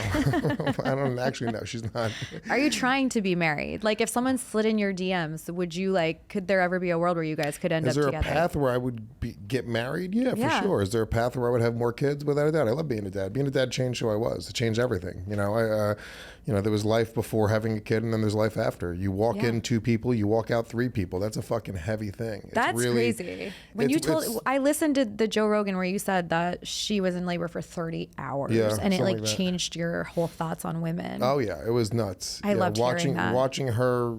S2: I don't actually know. She's not.
S1: Are you trying to be married? Like, if someone slid in your DMs, would you could there ever be a world where you guys could end up together?
S2: Is there a path where I would get married? Yeah, for sure. Is there a path where I would have more kids? Without a doubt. I love being a dad. Being a dad changed who I was. It changed everything. There was life before having a kid, and then there's life after. You walk in 2 people, you walk out 3 people. That's a fucking heavy thing.
S1: That's really crazy. When you told, I listened to the Joe Rogan where you said that she was in labor for 30 hours, and it changed your whole thoughts on women.
S2: Oh yeah, it was nuts.
S1: I loved hearing that.
S2: Watching her,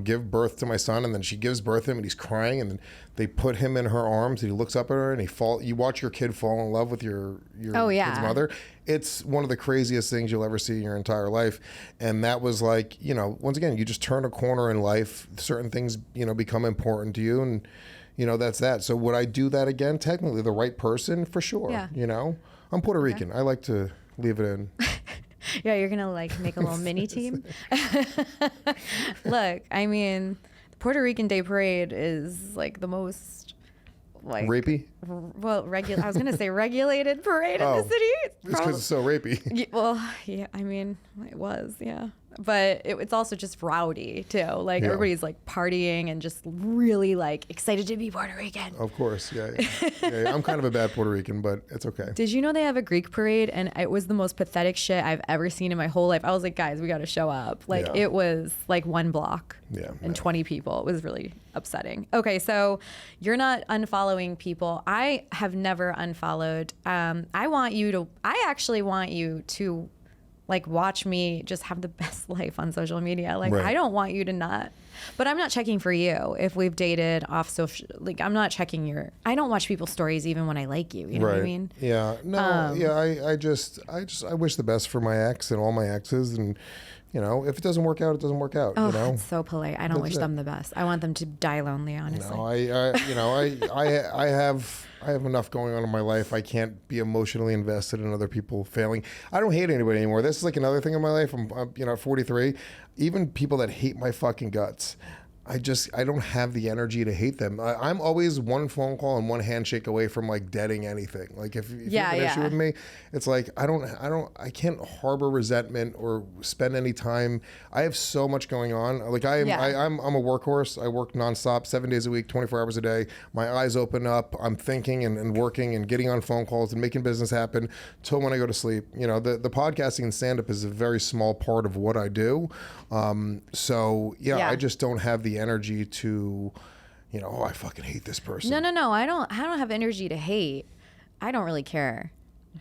S2: give birth to my son, and then she gives birth to him, and he's crying, and then they put him in her arms, and he looks up at her, and you watch your kid fall in love with your kid's mother. It's one of the craziest things you'll ever see in your entire life. And that was once again, you just turn a corner in life. Certain things, become important to you, and that's that. So would I do that again? Technically, the right person, for sure.
S1: Yeah.
S2: I'm Puerto Rican. I like to leave it in.
S1: Yeah, you're gonna make a little mini team. Look, I mean, the Puerto Rican Day Parade is the most
S2: rapey.
S1: Well, I was gonna say regulated parade in the city.
S2: It's because it's so rapey.
S1: Well, yeah, I mean, it was, yeah. But it's also just rowdy too. Everybody's partying and just really excited to be Puerto Rican.
S2: Of course, yeah. I'm kind of a bad Puerto Rican, but it's okay.
S1: Did you know they have a Greek parade? And it was the most pathetic shit I've ever seen in my whole life. I was like, guys, we got to show up. It was 1 block and 20 people. It was really upsetting. Okay, so you're not unfollowing people. I have never unfollowed. I actually want you to watch me just have the best life on social media.
S2: Right.
S1: I don't want you to not, but I'm not checking for you if we've dated off social. I'm not checking I don't watch people's stories even when I like you. You know what I mean?
S2: Yeah. No. I wish the best for my ex and all my exes, and if it doesn't work out, it doesn't work out.
S1: Oh, it's so polite. I don't wish them the best. I want them to die lonely, honestly.
S2: No, I have enough going on in my life. I can't be emotionally invested in other people failing. I don't hate anybody anymore. This is another thing in my life. I'm 43. Even people that hate my fucking guts, I don't have the energy to hate them. I'm always one phone call and one handshake away from deading anything. If you have an issue with me, it's I can't harbor resentment or spend any time. I have so much going on. I'm a workhorse. I work nonstop, 7 days a week, 24 hours a day. My eyes open up. I'm thinking and working and getting on phone calls and making business happen till when I go to sleep. The podcasting and stand-up is a very small part of what I do. I just don't have the energy to, I fucking hate this person.
S1: No. I don't have energy to hate. I don't really care.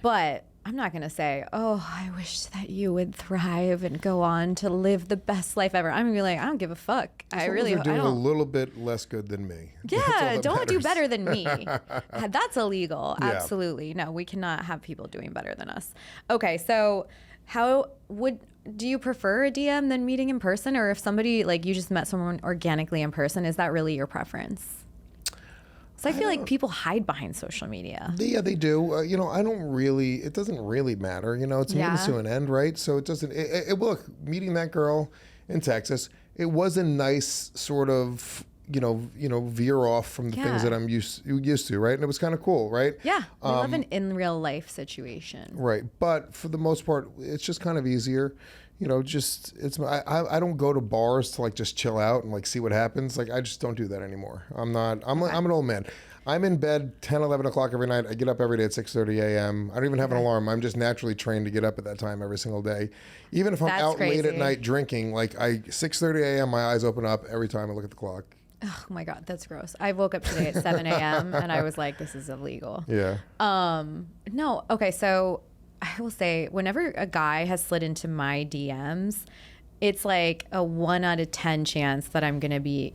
S1: But I'm not going to say, oh, I wish that you would thrive and go on to live the best life ever. I'm going to be I don't give a fuck.
S2: I really doing a little bit less good than me.
S1: Yeah, don't do better than me. That's illegal. Yeah. Absolutely. No, we cannot have people doing better than us. Okay, so do you prefer a DM than meeting in person? Or if somebody, you just met someone organically in person, is that really your preference? So I feel people hide behind social media.
S2: Yeah, they do. It doesn't really matter. It's a means to an end, right? So it doesn't, look, meeting that girl in Texas, it was a nice sort of, veer off from the things that I'm used to, right? And it was kind of cool, right?
S1: Yeah, we love an in real life situation.
S2: Right, but for the most part, it's just kind of easier. I don't go to bars to just chill out and see what happens. I just don't do that anymore. I'm an old man. I'm in bed 10, 11 o'clock every night. I get up every day at 6:30 a.m. I don't even have an alarm. I'm just naturally trained to get up at that time every single day. Even if I'm out late at night drinking, 6:30 a.m. my eyes open up every time I look at the clock.
S1: Oh my God, that's gross. I woke up today at 7 a.m. and I was like, this is illegal.
S2: Yeah.
S1: No. Okay. So I will say whenever a guy has slid into my DMs, it's a 1 out of 10 chance that I'm going to be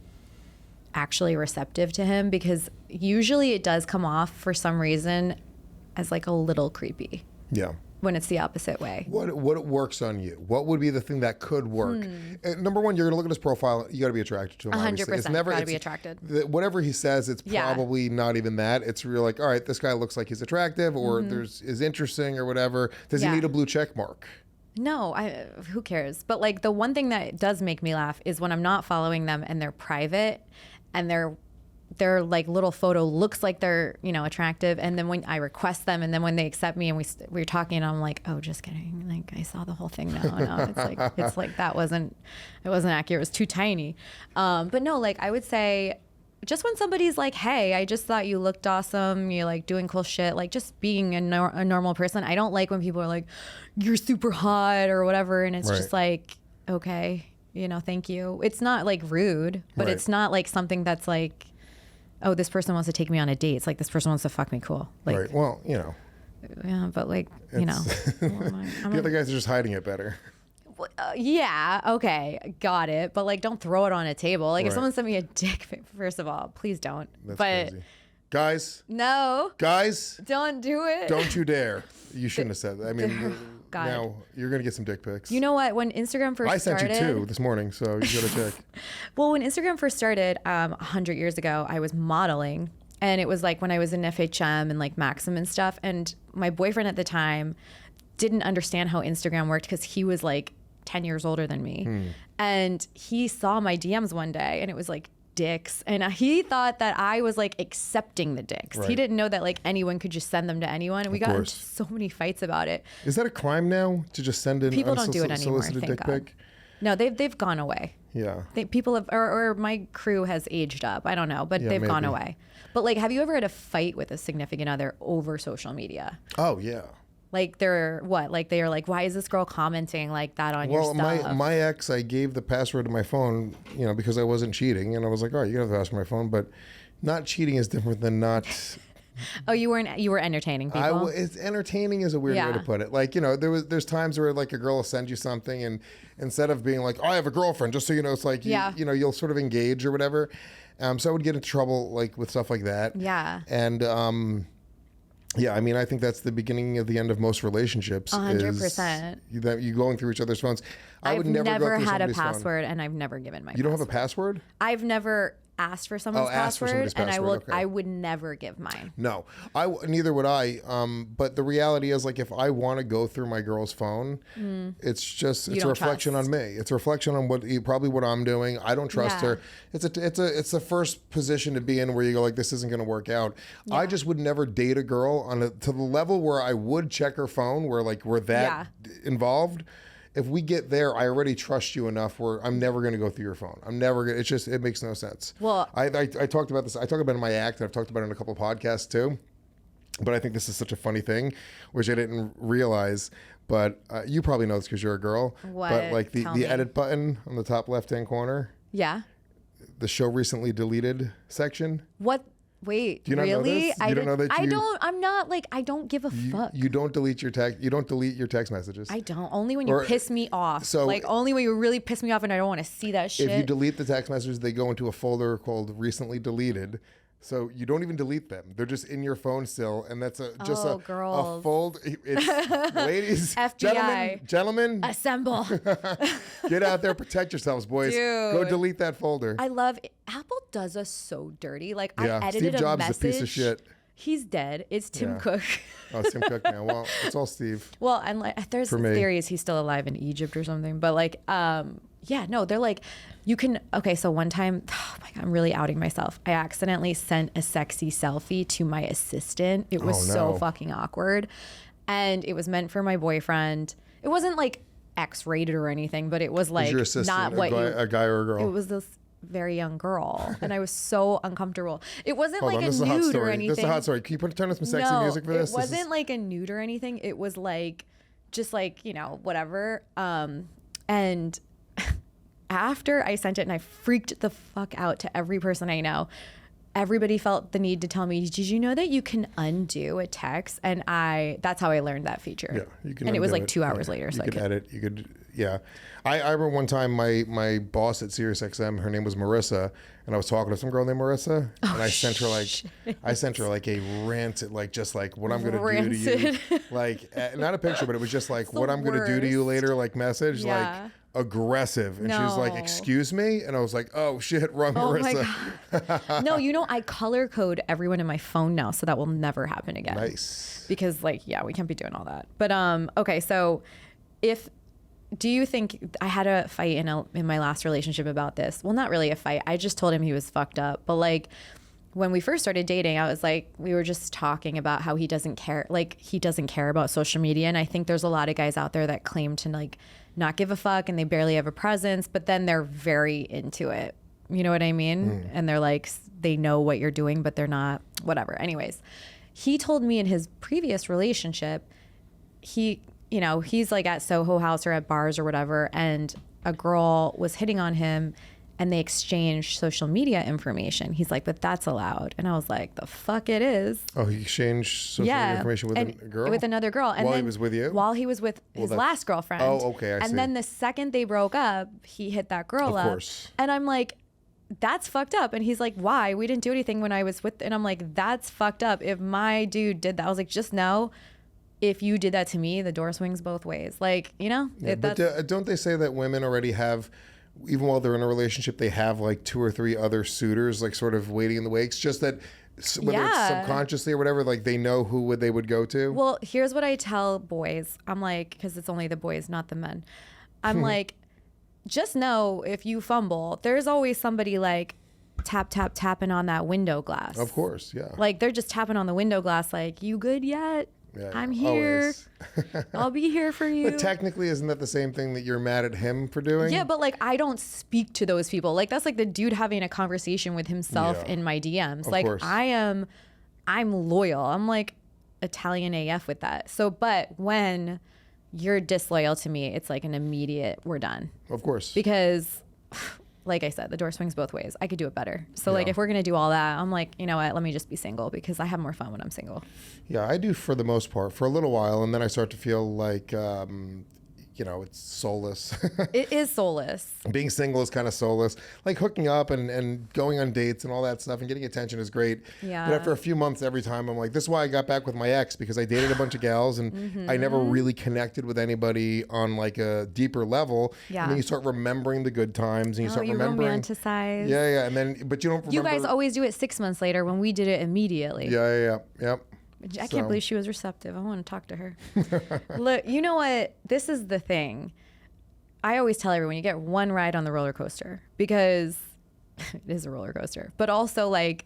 S1: actually receptive to him, because usually it does come off for some reason as a little creepy.
S2: Yeah.
S1: When it's the opposite way.
S2: What works on you? What would be the thing that could work? Number one, you're going to look at his profile. You got to be attracted to him.
S1: 100%. It's never got to be attracted.
S2: Whatever he says, it's probably not even that. It's real all right, this guy looks like he's attractive, or is interesting, or whatever. Does he need a blue check mark?
S1: No, who cares? But the one thing that does make me laugh is when I'm not following them and they're private and they're their like little photo looks like they're, you know, attractive, and then when I request them, and then when they accept me and we're talking, I'm like, oh, just kidding, like I saw the whole thing. No, it's like that wasn't accurate, it was too tiny. But no, like I would say just when somebody's like, hey, I just thought you looked awesome, you're like doing cool shit, like just being a normal person. I don't like when people are like, you're super hot or whatever, and it's just like, okay, you know, thank you. It's not like rude, but it's not like something that's like, oh, this person wants to take me on a date. It's like this person wants to fuck me cool. Like,
S2: well, you know.
S1: Yeah, but like, you know.
S2: The other guys are just hiding it better.
S1: Yeah, okay, got it. But like, don't throw it on a table. Like, if someone sent me a dick pic, first of all, please don't.
S2: That's crazy. Guys.
S1: No.
S2: Guys.
S1: Don't do it.
S2: Don't you dare. You shouldn't have said that. I mean, now you're going to get some dick pics.
S1: You know what? When Instagram first started.
S2: I sent you 2 this morning, so you got to check.
S1: Well, when Instagram first started 100 years ago, I was modeling. And it was like when I was in FHM and like Maxim and stuff. And my boyfriend at the time didn't understand how Instagram worked because he was like 10 years older than me. And he saw my DMs one day and it was like dicks. And he thought that I was like accepting the dicks. He didn't know that like anyone could just send them to anyone. And we got into so many fights about it.
S2: Is that a crime now to just send in
S1: people don't do it anymore,
S2: unsolicited dick pic?
S1: No, they've gone away.
S2: Yeah.
S1: People have, or my crew has aged up. I don't know, but they've gone away. But like, have you ever had a fight with a significant other over social media?
S2: Oh, yeah.
S1: Like they're what? Like they are like, why is this girl commenting like that on your stuff?
S2: Well, my ex, I gave the password to my phone, you know, because I wasn't cheating, and I was like, all right, you can have the password to my phone, but not cheating is different than not.
S1: Oh, you were entertaining people.
S2: It's entertaining is a weird way to put it. Like, you know, there's times where like a girl will send you something, and instead of being like, oh, I have a girlfriend, just so you know, it's like you know, you'll sort of engage or whatever. So I would get into trouble like with stuff like that.
S1: Yeah.
S2: And yeah, I mean, I think that's the beginning of the end of most relationships.
S1: 100%.
S2: That you going through each other's phones.
S1: I've never had a password, and I've never given my.
S2: You don't have a password?
S1: I've never asked for someone's password, and I would never give mine.
S2: No, neither would I. But the reality is, like, if I want to go through my girl's phone, it's a reflection on me. It's a reflection on probably what I'm doing. I don't trust her. It's the first position to be in where you go like, this isn't going to work out. Yeah. I just would never date a girl to the level where I would check her phone, where like we're that involved. If we get there, I already trust you enough where I'm never going to go through your phone. I'm never going to, it makes no sense. Well, I talked about this. I talked about it in my act, and I've talked about it in a couple of podcasts too. But I think this is such a funny thing, which I didn't realize. But you probably know this because you're a girl.
S1: What?
S2: But like the edit button on the top left-hand corner.
S1: Yeah.
S2: The show recently deleted section.
S1: What? Wait,
S2: do you not
S1: really?
S2: Know this? You don't know that?
S1: I'm not like, I don't give a fuck.
S2: You don't delete your text. You don't delete your text messages.
S1: I don't. Only when you piss me off. So like only when you really piss me off and I don't want to see that shit.
S2: If you delete the text messages, they go into a folder called recently deleted. So you don't even delete them. They're just in your phone still, and that's a fold. It's, ladies,
S1: FBI,
S2: gentlemen,
S1: assemble.
S2: Get out there, protect yourselves, boys.
S1: Dude.
S2: Go delete that folder.
S1: I love it. Apple does us so dirty. Like I edited
S2: Steve Jobs
S1: a message.
S2: Is a piece of shit.
S1: He's dead. It's Tim Cook.
S2: Oh, it's Tim Cook now. Well, it's all Steve.
S1: Well, and like there's theories he's still alive in Egypt or something. But like, they're like, you can. Okay, so one time, oh my God, I'm really outing myself. I accidentally sent a sexy selfie to my assistant. It was so fucking awkward, and it was meant for my boyfriend. It wasn't like X-rated or anything, but it was like
S2: your assistant,
S1: not what
S2: a guy or a girl.
S1: It was this very young girl, and I was so uncomfortable. It wasn't like a nude or anything.
S2: This is a hot story. Can you turn on some sexy music for this?
S1: It wasn't like a nude or anything. It was like just like, you know, whatever. And after I sent it and I freaked the fuck out to every person I know, everybody felt the need to tell me, did you know that you can undo a text? And that's how I learned that feature.
S2: Yeah, you can.
S1: And it was like 2 hours later.
S2: You could edit. You could. Yeah. I remember one time my boss at SiriusXM, her name was Marissa, and I was talking to some girl named Marissa, and I sent her like a rant, like just like what I'm going to do to you, like not a picture, but it was just like what I'm going to do to you later, like message, like aggressive. And she was like, excuse me? And I was like, oh shit, wrong Marissa.
S1: My God. No, you know, I color code everyone in my phone now, so that will never happen again.
S2: Nice.
S1: Because like, we can't be doing all that. But okay, so do you think I had a fight in my last relationship about this? Well, not really a fight. I just told him he was fucked up. But like, when we first started dating, I was like, we were just talking about how he doesn't care. Like, he doesn't care about social media. And I think there's a lot of guys out there that claim to like not give a fuck and they barely have a presence, but then they're very into it. You know what I mean? And they're like, they know what you're doing, but they're not, whatever. Anyways, he told me in his previous relationship, he's like at Soho House or at bars or whatever, and a girl was hitting on him and they exchanged social media information. He's like, but that's allowed. And I was like, the fuck it is.
S2: Oh, he exchanged social media information with a girl?
S1: With another girl. And
S2: while
S1: then,
S2: he was with you?
S1: While he was with his last girlfriend.
S2: Oh, okay, I see.
S1: And then the second they broke up, he hit that girl up.
S2: Of course.
S1: And I'm like, that's fucked up. And he's like, why? We didn't do anything when I was with, and I'm like, that's fucked up. If my dude did that, I was like, just know, if you did that to me, the door swings both ways. Like, you know?
S2: Yeah, but don't they say that women already have, even while they're in a relationship, they have like 2 or 3 other suitors, like sort of waiting in the wings, just that whether it's subconsciously or whatever, like they know who they would go to?
S1: Well, here's what I tell boys. I'm like, because it's only the boys, not the men. I'm like, just know if you fumble, there's always somebody like tapping on that window glass.
S2: Of course, yeah.
S1: Like they're just tapping on the window glass like, you good yet?
S2: Yeah,
S1: I'm here. I'll be here for you.
S2: But technically, isn't that the same thing that you're mad at him for doing?
S1: Yeah, but like I don't speak to those people. Like that's like the dude having a conversation with himself in my DMs.
S2: Of
S1: like
S2: course.
S1: I'm loyal. I'm like Italian AF with that. So, but when you're disloyal to me, it's like an immediate, we're done.
S2: Of course.
S1: Because like I said, the door swings both ways. I could do it better. So like if we're going to do all that, I'm like, you know what, let me just be single because I have more fun when I'm single.
S2: Yeah, I do for the most part, for a little while. And then I start to feel like, it's soulless.
S1: It is soulless.
S2: Being single is kind of soulless. Like hooking up and going on dates and all that stuff and getting attention is great.
S1: Yeah.
S2: But after a few months, every time I'm like, this is why I got back with my ex, because I dated a bunch of gals and I never really connected with anybody on like a deeper level.
S1: Yeah.
S2: And then you start remembering the good times and you start remembering.
S1: Romanticize.
S2: Yeah. And then, but you don't remember.
S1: You guys always do it 6 months later when we did it immediately.
S2: Yeah.
S1: I can't believe she was receptive. I want to talk to her. Look, you know what? This is the thing. I always tell everyone, you get one ride on the roller coaster because it is a roller coaster. But also, like,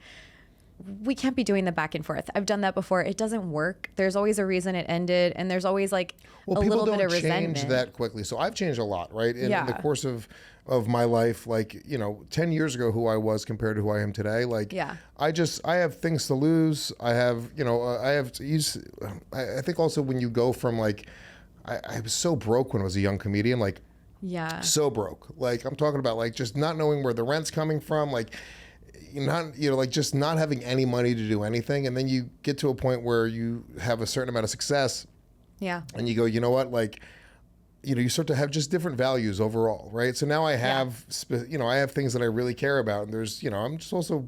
S1: we can't be doing the back and forth. I've done that before. It doesn't work. There's always a reason it ended, and there's always like a little bit of resentment. People don't
S2: change that quickly. So I've changed a lot, right? In the course of my life, like, 10 years ago, who I was compared to who I am today. Like, I have things to lose. I have, I think also when you go from like, I was so broke when I was a young comedian, like, so broke. Like, I'm talking about like just not knowing where the rent's coming from, like, just not having any money to do anything. And then you get to a point where you have a certain amount of success. Yeah. And you go, you know what, like, you start to have just different values overall, right? So now I have, I have things that I really care about. And there's, I'm just also,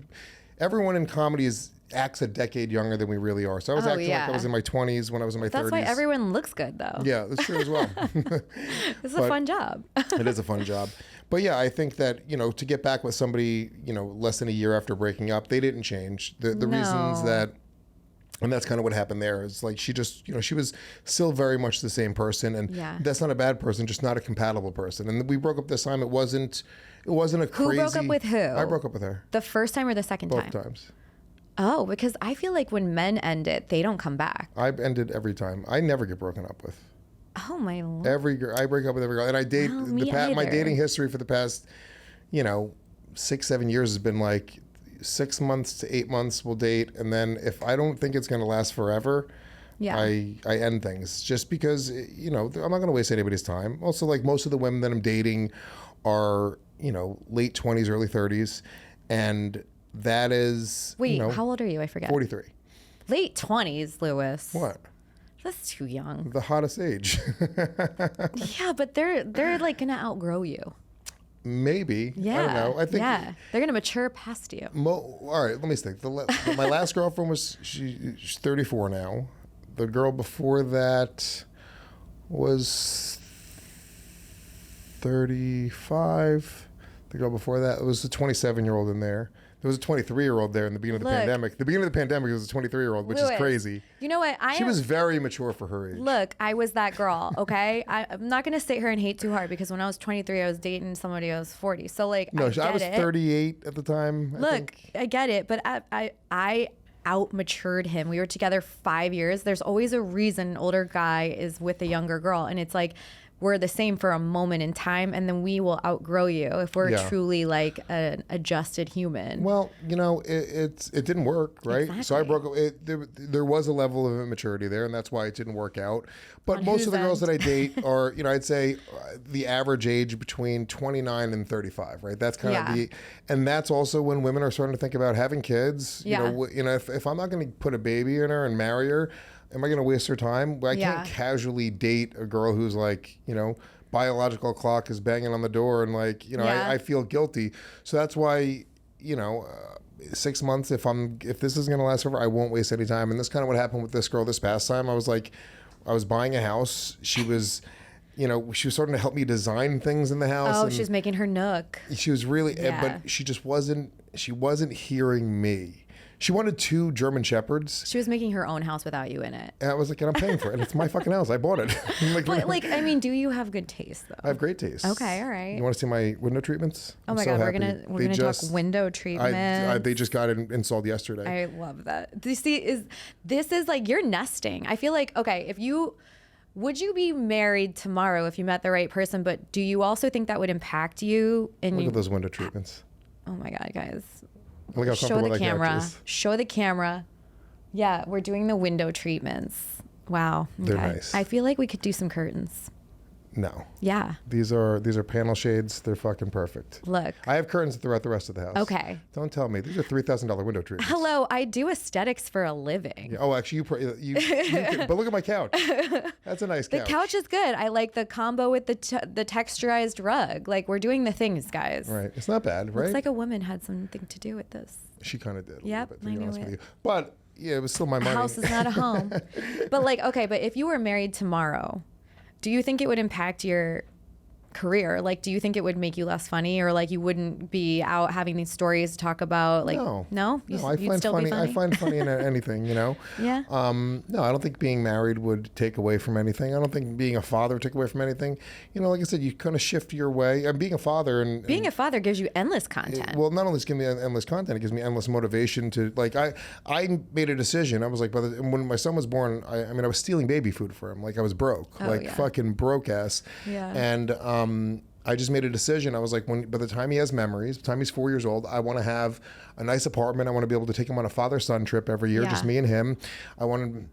S2: everyone in comedy acts a decade younger than we really are. So I was acting like I was in my 20s when I was in my 30s.
S1: That's why everyone looks good, though.
S2: Yeah, that's true as well.
S1: This is a fun job.
S2: It is a fun job. But yeah, I think that, to get back with somebody, less than a year after breaking up, they didn't change. The reasons that, and that's kind of what happened there. It's like she just, she was still very much the same person. And that's not a bad person, just not a compatible person. And we broke up this time. It wasn't a crazy.
S1: Who broke up with who?
S2: I broke up with her.
S1: The first time or the second time?
S2: Both times.
S1: Oh, because I feel like when men end it, they don't come back.
S2: I've ended every time. I never get broken up with.
S1: Oh my Lord.
S2: Every girl, I break up with every girl. And I date, my dating history for the past, 6-7 years has been like 6 months to 8 months we'll date. And then if I don't think it's going to last forever, I end things just because, I'm not going to waste anybody's time. Also, like most of the women that I'm dating are, late 20s, early 30s. And that is,
S1: wait, how old are you? I forget.
S2: 43.
S1: Late 20s, Luis.
S2: What?
S1: That's too young.
S2: The hottest age.
S1: Yeah, but they're like gonna outgrow you.
S2: Maybe.
S1: Yeah.
S2: I don't know. I think.
S1: Yeah. They're gonna mature past you.
S2: All right. Let me think. My last girlfriend she's 34 now. The girl before that was 35. The girl before that was a 27-year-old in there. There was a 23-year-old there in the beginning of the pandemic. The beginning of the pandemic, there was a 23-year-old, which is crazy.
S1: You know what?
S2: She was very mature for her age.
S1: Look, I was that girl, okay? I'm not going to sit here and hate too hard because when I was 23, I was dating somebody who was 40. So, like,
S2: no, I was 38 at the time.
S1: I get it, but I out-matured him. We were together 5 years. There's always a reason an older guy is with a younger girl, and it's like, we're the same for a moment in time, and then we will outgrow you if we're truly like an adjusted human.
S2: Well, you know, it didn't work, right?
S1: Exactly.
S2: So I broke up. There was a level of immaturity there, and that's why it didn't work out. But most of the girls that I date are, you know, I'd say the average age between 29 and 35, right? That's kind of and that's also when women are starting to think about having kids.
S1: Yeah.
S2: You know, if I'm not going to put a baby in her and marry her, am I going to waste her time? I can't casually date a girl who's like, you know, biological clock is banging on the door and like, you know, I feel guilty. So that's why, you know, 6 months, if this is going to last forever, I won't waste any time. And that's kind of what happened with this girl this past time. I was buying a house. She was, you know, she was starting to help me design things in the house.
S1: Oh, she was making her nook.
S2: She was really, but she just wasn't hearing me. She wanted 2 German Shepherds.
S1: She was making her own house without you in it.
S2: And I was like, and I'm paying for it. And it's my fucking house. I bought it.
S1: Like, I mean, do you have good taste though?
S2: I have great taste.
S1: Okay, all right.
S2: You want to see my window treatments?
S1: Oh my God, we're gonna talk window treatment.
S2: They just got it installed yesterday.
S1: I love that. Do you see? This is like you're nesting. I feel like would you be married tomorrow if you met the right person? But do you also think that would impact you?
S2: Look at those window treatments.
S1: Oh my God, guys.
S2: Look how
S1: Show the camera.
S2: Is.
S1: Show the camera. Yeah, we're doing the window treatments. Wow. Okay.
S2: They're nice.
S1: I feel like we could do some curtains.
S2: No.
S1: Yeah.
S2: These are panel shades. They're fucking perfect.
S1: Look.
S2: I have curtains throughout the rest of the house.
S1: Okay.
S2: Don't tell me. These are $3,000 window treatments.
S1: Hello, I do aesthetics for a living.
S2: Yeah. Oh, actually, you can, but look at my couch. That's a nice couch.
S1: The couch is good. I like the combo with the texturized rug. Like, we're doing the things, guys.
S2: Right. It's not bad, right?
S1: Looks like a woman had something to do with this.
S2: She kind of did.
S1: Yep, I knew it.
S2: But yeah, it was still my money.
S1: A house is not a home. But like, okay, but if you were married tomorrow, do you think it would impact your career? Like, do you think it would make you less funny, or like you wouldn't be out having these stories to talk about? Like, no,
S2: I find funny. I find funny in anything, you know.
S1: Yeah.
S2: No, I don't think being married would take away from anything. I don't think being a father would take away from anything. You know, like I said, you kind of shift your way. And being a father and
S1: being a father gives you endless content.
S2: Well, not only does it give me endless content, it gives me endless motivation to like. I made a decision. I was like, when my son was born, I mean, I was stealing baby food for him. Like I was broke, fucking broke ass.
S1: Yeah.
S2: And I just made a decision. I was like, by the time he has memories, by the time he's 4 years old, I want to have a nice apartment. I want to be able to take him on a father-son trip every year, just me and him. I wanted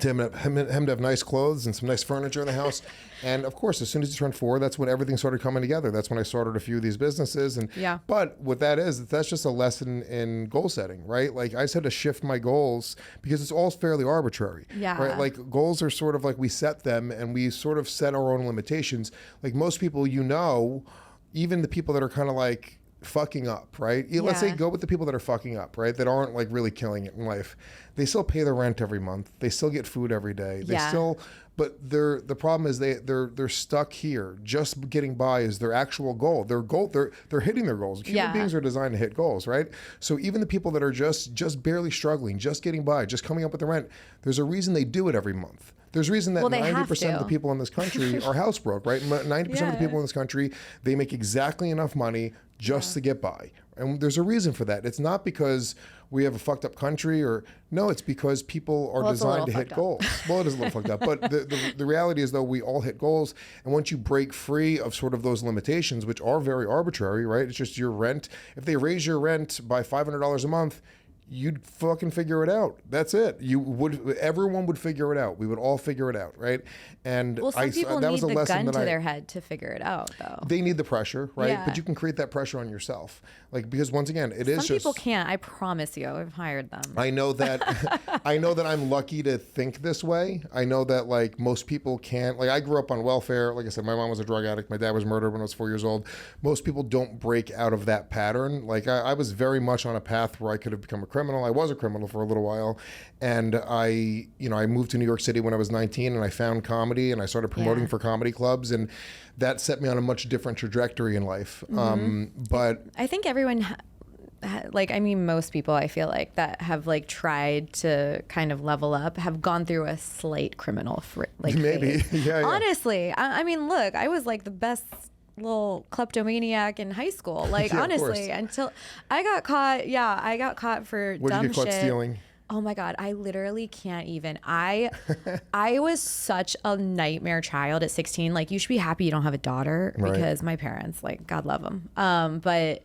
S2: him to have nice clothes and some nice furniture in the house. And of course, as soon as he turned 4, that's when everything started coming together. That's when I started a few of these businesses. And but what that is, that's just a lesson in goal setting, right? Like I just had to shift my goals because it's all fairly arbitrary.
S1: Yeah.
S2: Right? Like goals are sort of like we set them and we sort of set our own limitations. Like most people, you know, even the people that are kind of like fucking up, right? Let's say go with the people that are fucking up, right? That aren't like really killing it in life. They still pay their rent every month. They still get food every day. They still, but the problem is they're stuck here. Just getting by is their actual goal. They're hitting their goals. Human beings are designed to hit goals, right? So even the people that are just barely struggling, just getting by, just coming up with the rent, there's a reason they do it every month. There's a reason that 90% of the people in this country are housebroke, right? 90% of the people in this country, they make exactly enough money just to get by. And there's a reason for that. It's not because we have a fucked up country it's because people are designed to hit goals. Well, it is a little fucked up. But the reality is, though, we all hit goals. And once you break free of sort of those limitations, which are very arbitrary, right? It's just your rent. If they raise your rent by $500 a month, you'd fucking figure it out. That's it. Everyone would figure it out. We would all figure it out, right? And
S1: some people need the gun to their head to figure it out, though.
S2: They need the pressure, right? Yeah. But you can create that pressure on yourself, like because once again, some
S1: people can't. I promise you, I've hired them.
S2: I know that. I know that I'm lucky to think this way. I know that like most people can't. Like I grew up on welfare. Like I said, my mom was a drug addict. My dad was murdered when I was 4 years old. Most people don't break out of that pattern. Like I was very much on a path where I could have become a criminal. I was a criminal for a little while, and I moved to New York City when I was 19, and I found comedy, and I started promoting for comedy clubs, and that set me on a much different trajectory in life. But
S1: I think everyone like, I mean, most people I feel like that have like tried to kind of level up have gone through a slight criminal
S2: maybe.
S1: phase.
S2: Yeah.
S1: Honestly, I mean, look, I was like the best little kleptomaniac in high school. Like,
S2: Yeah,
S1: honestly, until I got caught. Yeah, I got caught for
S2: What
S1: dumb
S2: did you get caught
S1: shit.
S2: stealing?
S1: Oh my God, I literally can't even. I was such a nightmare child at 16. Like, you should be happy you don't have a daughter because my parents, like, God love them. But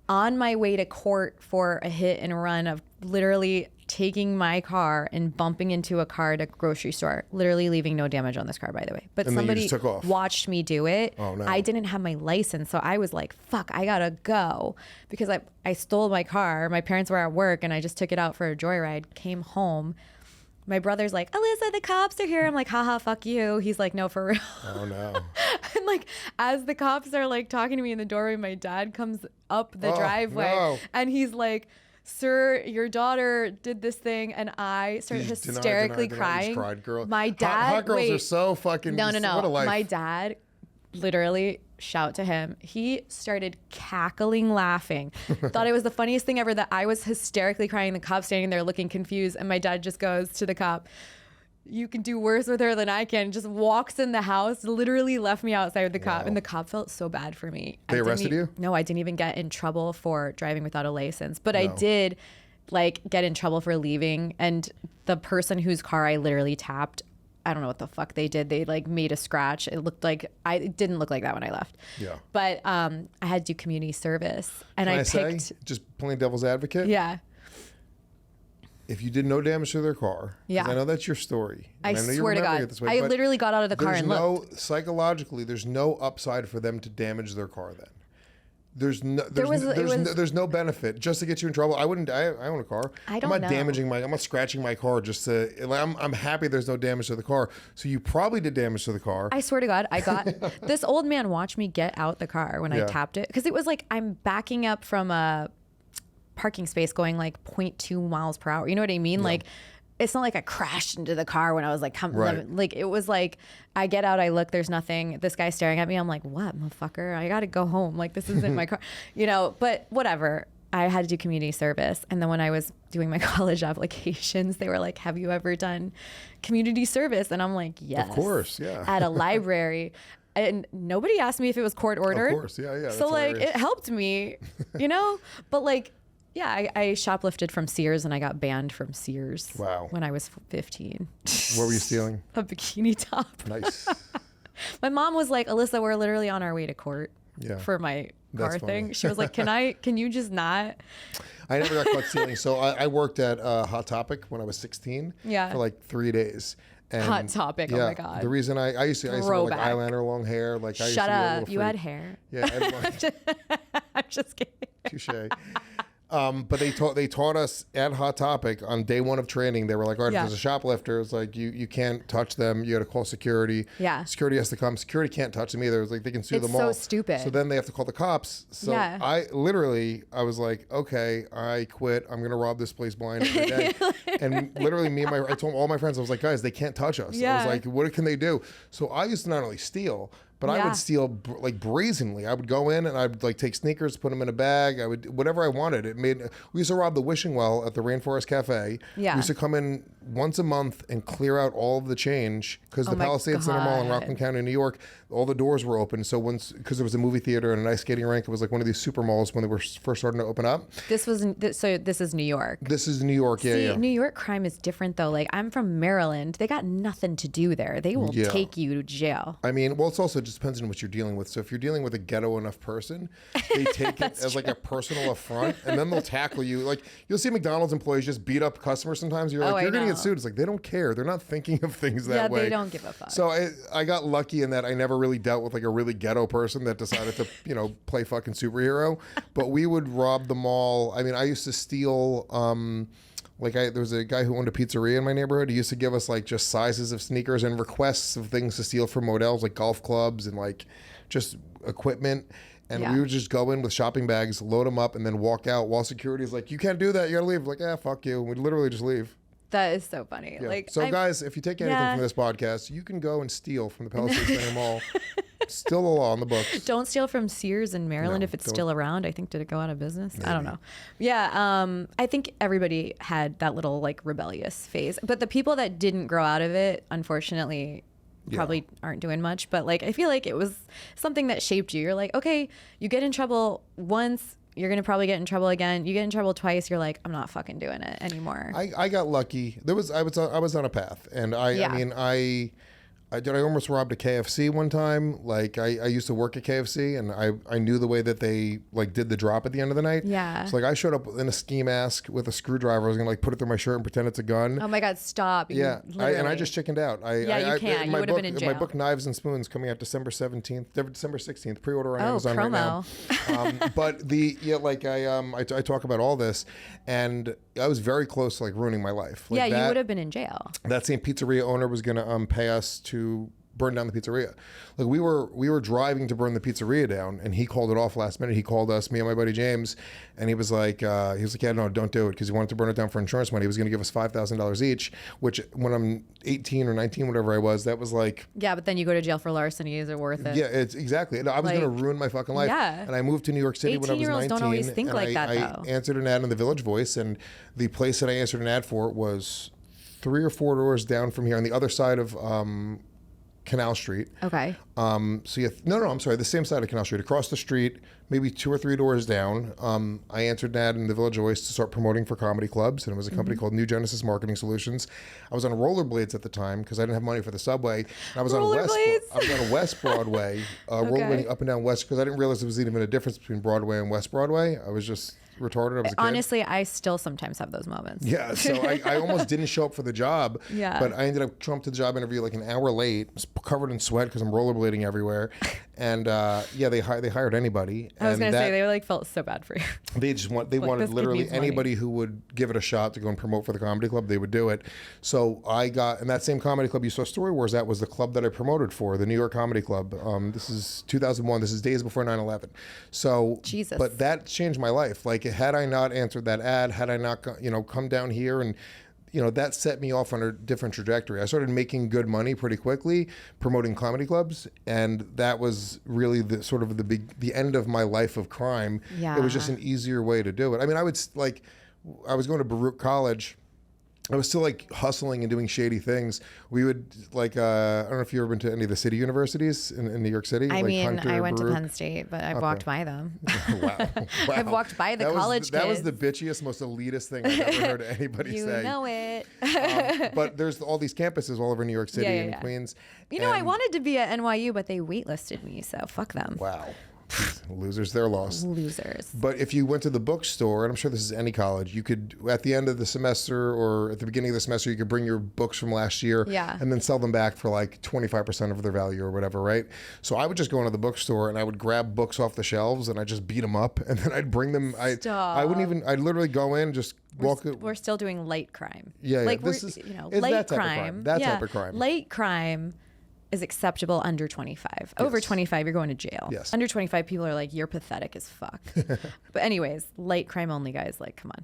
S1: on my way to court for a hit and run of literally taking my car and bumping into a car at a grocery store, literally leaving no damage on this car, by the way. But
S2: And then you
S1: somebody
S2: just took off.
S1: watched me do it.
S2: Oh, no.
S1: I didn't have my license, so I was like, fuck, I gotta go. Because I stole my car. My parents were at work, and I just took it out for a joyride, came home. My brother's like, Alyssa, the cops are here. I'm like, haha, fuck you. He's like, no, for real.
S2: Oh, no.
S1: And like, as the cops are like talking to me in the doorway, my dad comes up the driveway
S2: no.
S1: and he's like, sir, your daughter did this thing. And I started hysterically crying.
S2: You just cried, girl.
S1: My dad,
S2: hot girls are so fucking.
S1: No.
S2: What a life.
S1: My dad, literally, shout to him. He started cackling, laughing. Thought it was the funniest thing ever that I was hysterically crying. The cop standing there looking confused. And my dad just goes to the cop, you can do worse with her than I can. Just walks in the house, literally left me outside with the cop. And the cop felt so bad for me.
S2: They arrested you?
S1: No, I didn't even get in trouble for driving without a license. But I did like get in trouble for leaving. And the person whose car I literally tapped, I don't know what the fuck they did. They like made a scratch. It didn't look like that when I left.
S2: Yeah.
S1: But I had to do community service, and
S2: Can
S1: I
S2: say,
S1: picked.
S2: just playing devil's advocate.
S1: Yeah.
S2: If you did no damage to their car, 'cause
S1: Yeah.
S2: I know that's your story.
S1: I
S2: and know you
S1: swear to
S2: remember
S1: God,
S2: it this way,
S1: I
S2: but
S1: literally got out of the car and looked.
S2: Psychologically, there's no upside for them to damage their car. Then there's no benefit just to get you in trouble. I wouldn't. I own a car.
S1: I don't
S2: I'm not
S1: know.
S2: I'm not scratching my car just to. Like, I'm happy there's no damage to the car. So you probably did damage to the car.
S1: I swear to God, I got this old man watched me get out the car when I tapped it, because it was like I'm backing up from a parking space going like 0.2 miles per hour. You know what I mean?
S2: Yeah.
S1: Like, it's not like I crashed into the car when I was like,
S2: Right.
S1: like it was like I get out, I look, there's nothing. This guy's staring at me. I'm like, what, motherfucker? I got to go home. Like, this isn't my car, you know, but whatever. I had to do community service. And then when I was doing my college applications, they were like, have you ever done community service? And I'm like, yes.
S2: Of course, yeah.
S1: At a library. And nobody asked me if it was court ordered.
S2: Of course, yeah.
S1: So like,
S2: hilarious.
S1: it helped me, you know? But like, yeah, I shoplifted from Sears, and I got banned from Sears.
S2: Wow.
S1: When I was 15.
S2: What were you stealing?
S1: A bikini top.
S2: Nice.
S1: My mom was like, Alyssa, we're literally on our way to court for my car
S2: That's
S1: thing.
S2: funny.
S1: She was like, can you just not?
S2: I never got caught stealing. So I worked at Hot Topic when I was 16 for like 3 days. And
S1: Hot Topic, oh my God.
S2: The reason I used to wear like
S1: Throwback.
S2: eyeliner, long hair. Like I used
S1: Shut
S2: to be a
S1: up.
S2: little
S1: You
S2: freak.
S1: had hair.
S2: Yeah,
S1: I'm just kidding.
S2: touche. But they taught us at Hot Topic on day one of training. They were like, all right, if there's a shoplifter, it's like you can't touch them. You got to call security.
S1: Yeah.
S2: Security has to come. Security can't touch them either. It's like they can sue
S1: It's
S2: them all.
S1: so stupid.
S2: So then they have to call the cops. So
S1: Yeah.
S2: I was like, okay, I quit. I'm gonna rob this place blind every day. And literally I told all my friends, I was like, guys, they can't touch us. I
S1: Yeah.
S2: was like, what can they do? So I used to not only steal, but I would steal like brazenly. I would go in and I'd like take sneakers, put them in a bag. I would whatever I wanted. We used to rob the Wishing Well at the Rainforest Cafe.
S1: Yeah.
S2: We used to come in once a month and clear out all of the change because the
S1: my
S2: Palisades Center Mall in
S1: God.
S2: Rockland County, New York, all the doors were open. So because there was a movie theater and an ice skating rink, it was like one of these super malls when they were first starting to open up.
S1: This is New York.
S2: This is New York, yeah.
S1: New York crime is different though. Like, I'm from Maryland. They got nothing to do there. They will take you to jail.
S2: I mean, well, it's also just depends on what you're dealing with. So if you're dealing with a ghetto enough person, they take it as like a personal affront, and then they'll tackle you. Like, you'll see McDonald's employees just beat up customers sometimes. You're like, you're going to get sued. It's like, they don't care. They're not thinking of things that way.
S1: Yeah, they don't give a fuck.
S2: So I got lucky in that I never really dealt with like a really ghetto person that decided to, play fucking superhero. But we would rob the mall. I mean, I used to steal. There was a guy who owned a pizzeria in my neighborhood. He used to give us like just sizes of sneakers and requests of things to steal from models, like golf clubs and like just equipment. And we would just go in with shopping bags, load them up, and then walk out while security is like, you can't do that. You got to leave. Like, fuck you. We'd literally just leave.
S1: That is so funny.
S2: Yeah.
S1: Like,
S2: so guys, if you take anything from this podcast, you can go and steal from the Palisades Center Mall. Still a law on the books.
S1: Don't steal from Sears in Maryland if it's still around. I think, did it go out of business? Maybe. I don't know. Yeah. I think everybody had that little like rebellious phase, but the people that didn't grow out of it, unfortunately, probably aren't doing much. But like, I feel like it was something that shaped you. You're like, okay, you get in trouble once, you're going to probably get in trouble again. You get in trouble twice, you're like, I'm not fucking doing it anymore.
S2: I got lucky. I was on a path, and I almost robbed a KFC one time. Like I used to work at KFC, and I knew the way that they like did the drop at the end of the night.
S1: Yeah.
S2: So like I showed up in a ski mask with a screwdriver. I was gonna like put it through my shirt and pretend it's a gun.
S1: Oh my God, stop.
S2: Yeah. And I just chickened out.
S1: You can't. You would have been in jail.
S2: My book Knives and Spoons coming out December 16th. Pre-order on Amazon right now. But I talk about all this, and I was very close to like ruining my life. Like
S1: you would have been in jail.
S2: That same pizzeria owner was gonna pay us to burn down the pizzeria. Like we were driving to burn the pizzeria down, and he called it off last minute. He called us, me and my buddy James, and he was like, yeah, no, don't do it, because he wanted to burn it down for insurance money. He was going to give us $5,000 each, which when I'm 18 or 19, whatever I was, that was like.
S1: Yeah, but then you go to jail for larceny. Is it worth it?
S2: Yeah, it's exactly. I was going to ruin my fucking life.
S1: Yeah.
S2: And I moved to New York City when I was 19.
S1: 18-year-olds don't always think like that, though.
S2: I answered an ad in the Village Voice, and the place that I answered an ad for was 3 or 4 doors down from here on the other side of Canal Street.
S1: Okay.
S2: I'm sorry, the same side of Canal Street, across the street, maybe 2 or 3 doors down. I answered an ad in the Village Voice to start promoting for comedy clubs, and it was a company called New Genesis Marketing Solutions. I was on rollerblades at the time because I didn't have money for the subway. And I was on West Broadway, rollerblading up and down West, because I didn't realize there was even a difference between Broadway and West Broadway. I was just retarded. I was a kid.
S1: Honestly, I still sometimes have those moments.
S2: Yeah, so I almost didn't show up for the job.
S1: Yeah.
S2: But I ended up showing up to the job interview like an hour late, covered in sweat because I'm rollerblading everywhere. And they hired anybody.
S1: I was gonna say they like felt so bad for you.
S2: They wanted literally anybody who would give it a shot to go and promote for the comedy club. They would do it. So I got in that same comedy club you saw Story Wars. That was the club that I promoted for, the New York Comedy Club. This is 2001. This is days before 9/11. So
S1: Jesus.
S2: But that changed my life. Like had I not answered that ad, had I not come down here and. That set me off on a different trajectory. I started making good money pretty quickly promoting comedy clubs, and that was really the end of my life of crime.
S1: Yeah.
S2: It was just an easier way to do it. I mean, I was going to Baruch College. I was still like hustling and doing shady things. We would I don't know if you've ever been to any of the city universities in New York City.
S1: I mean,
S2: Hunter,
S1: I went
S2: Baruch.
S1: to Penn State, but I've walked by them.
S2: Wow.
S1: I've walked by the college kids.
S2: That was the bitchiest, most elitist thing I've ever heard anybody say.
S1: You know it.
S2: But there's all these campuses all over New York City and Queens.
S1: I wanted to be at NYU, but they waitlisted me, so fuck them.
S2: Wow. Losers, they're lost.
S1: Losers.
S2: But if you went to the bookstore, and I'm sure this is any college, you could, at the end of the semester or at the beginning of the semester, you could bring your books from last year and then sell them back for like 25% of their value or whatever, right? So I would just go into the bookstore and I would grab books off the shelves and I'd just beat them up and then I'd bring them. I'd literally go in, just walk.
S1: We're still doing light crime.
S2: Yeah,
S1: like
S2: this is
S1: light crime.
S2: That type of crime.
S1: Light crime is acceptable under 25. Yes. Over 25, you're going to jail.
S2: Yes.
S1: Under 25, people are like, you're pathetic as fuck. But anyways, light crime only, guys. Like, come on.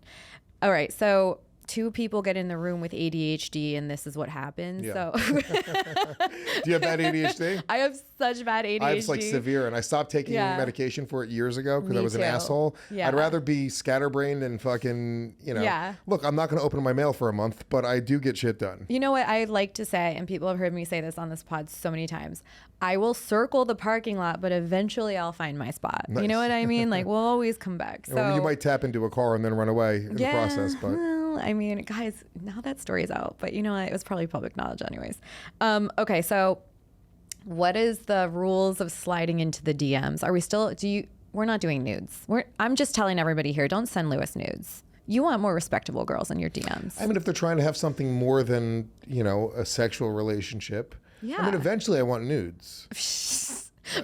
S1: All right, so 2 people get in the room with ADHD, and this is what happens.
S2: Yeah.
S1: So,
S2: do you have bad ADHD?
S1: I have such bad ADHD.
S2: I have like severe, and I stopped taking medication for it years ago because I was an asshole.
S1: Yeah.
S2: I'd rather be scatterbrained and fucking,
S1: Yeah.
S2: Look, I'm not going to open my mail for a month, but I do get shit done.
S1: You know what I like to say, and people have heard me say this on this pod so many times. I will circle the parking lot, but eventually I'll find my spot. Nice. You know what I mean? Like, we'll always come back. So
S2: you might tap into a car and then run away in the process. But
S1: well, I mean, guys, now that story's out, but you know what? It was probably public knowledge anyways. Okay, so what is the rules of sliding into the DMs? Are we still, we're not doing nudes. I'm just telling everybody here, don't send Luis nudes. You want more respectable girls in your DMs.
S2: I mean, if they're trying to have something more than, a sexual relationship.
S1: Yeah.
S2: I mean, eventually I want nudes.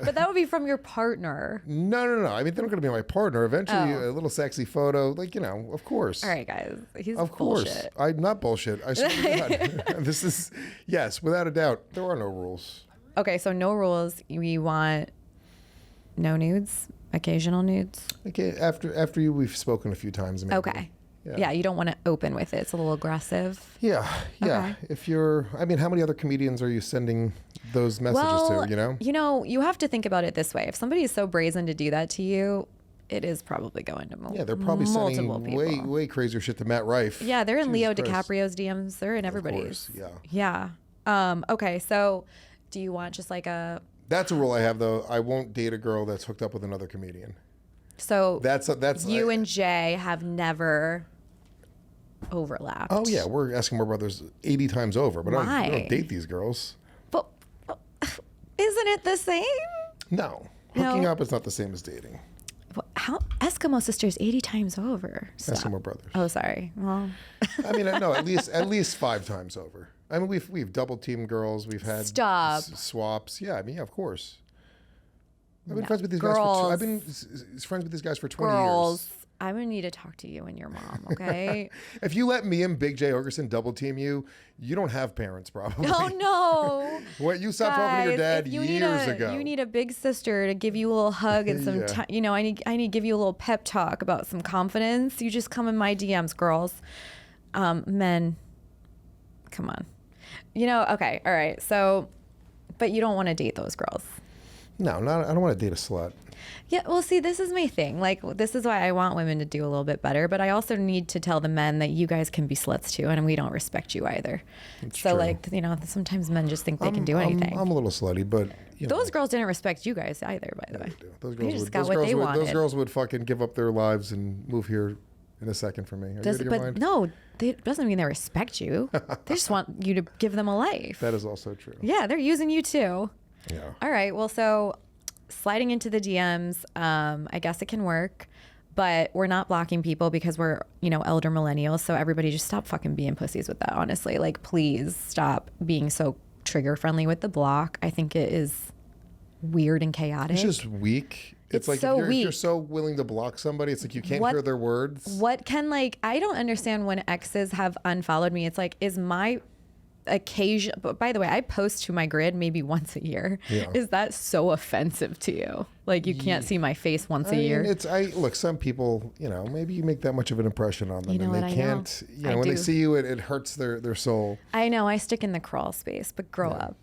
S1: But that would be from your partner.
S2: No. I mean, they're not going to be my partner. Eventually, a little sexy photo, of course.
S1: All right, guys. He's
S2: of course.
S1: Bullshit.
S2: I'm not bullshit. I swear to God. This is, yes, without a doubt, there are no rules.
S1: Okay, so no rules. We want no nudes, occasional nudes.
S2: Okay, after you, we've spoken a few times. Maybe.
S1: Okay. Yeah, you don't want to open with it. It's a little aggressive.
S2: Yeah.
S1: Okay.
S2: If you're, I mean, how many other comedians are you sending those messages to, you know?
S1: You know, you have to think about it this way. If somebody is so brazen to do that to you, it is probably going to
S2: Yeah, they're probably
S1: multiple
S2: sending
S1: people.
S2: way crazier shit to Matt Rife.
S1: Yeah, they're in Leo
S2: Jesus Christ.
S1: DiCaprio's DMs. They're in everybody's.
S2: Of course, yeah.
S1: Yeah. Okay, so do you want just like a...
S2: That's a rule I have, though. I won't date a girl that's hooked up with another comedian.
S1: So
S2: that's
S1: you and Jay have never overlapped.
S2: Oh, yeah. We're asking more brothers 80 times over, but I don't date these girls.
S1: But isn't it the same?
S2: No. Hooking up is not the same as dating.
S1: How Eskimo sisters 80 times over? Stop.
S2: Eskimo brothers.
S1: Oh, sorry. Well,
S2: I mean, no, at least 5 times over. I mean, we've double teamed girls. We've had swaps. Yeah, I mean, yeah, of course. I've been friends with these guys for I've been friends with these guys for 20 years.
S1: I'm gonna need to talk to you and your mom, okay?
S2: If you let me and Big J Ogerson double team you, you don't have parents, probably.
S1: Oh no!
S2: What you stopped talking to your dad years ago.
S1: You need a big sister to give you a little hug and some. You know, I need to give you a little pep talk about some confidence. You just come in my DMs, girls. Men, come on. You know, okay, all right. So, but you don't want to date those girls.
S2: No, I don't want to date a slut.
S1: Yeah, well, see, this is my thing. Like, this is why I want women to do a little bit better, but I also need to tell the men that you guys can be sluts too, and we don't respect you either.
S2: It's
S1: so,
S2: true.
S1: like, you know, sometimes men just think they can do anything.
S2: I'm a little slutty, but
S1: those girls didn't respect you guys either, by the way.
S2: Those
S1: girls just got what they wanted.
S2: Those girls would fucking give up their lives and move here in a second for me.
S1: No, it doesn't mean they respect you. They just want you to give them a life.
S2: That is also true.
S1: Yeah, they're using you too.
S2: Yeah.
S1: All right. Well, so sliding into the DMs, I guess it can work, but we're not blocking people because we're, you know, elder millennials. So everybody just stop fucking being pussies with that. Honestly, like, please stop being so trigger friendly with the block. I think it is weird and chaotic.
S2: It's just weak. It's like
S1: so
S2: if you're so willing to block somebody, it's like you can't hear their words.
S1: What can, like, I don't understand when exes have unfollowed me. It's like, is my occasion, but by the way, I post to my grid maybe once a year.
S2: Yeah.
S1: Is that so offensive to you? Like, you can't see my face once a year?
S2: Look, some people, you know, maybe you make that much of an impression on them,
S1: you know,
S2: and they can't, you know, when they see you, it hurts their soul.
S1: I know, I stick in the crawl space, but grow up.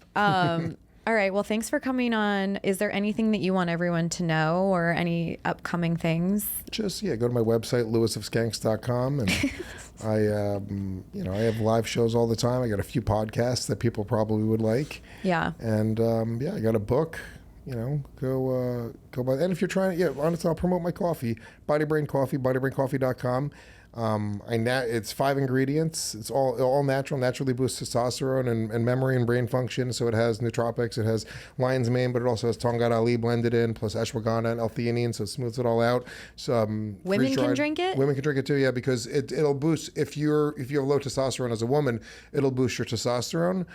S1: All right. Well, thanks for coming on. Is there anything that you want everyone to know or any upcoming things?
S2: Just, go to my website, lewisofskanks.com. And I have live shows all the time. I got a few podcasts that people probably would like.
S1: Yeah.
S2: And I got a book, go by. And if you're trying, honestly, I'll promote my coffee, Body Brain Coffee, bodybraincoffee.com. It's 5 ingredients. It's all natural, naturally boosts testosterone and memory and brain function. So it has nootropics, it has lion's mane, but it also has Tongat Ali blended in, plus ashwagandha and L-theanine, so it smooths it all out. So
S1: women can drink it.
S2: Women can drink it too, yeah, because it'll boost if you have low testosterone as a woman, it'll boost your testosterone,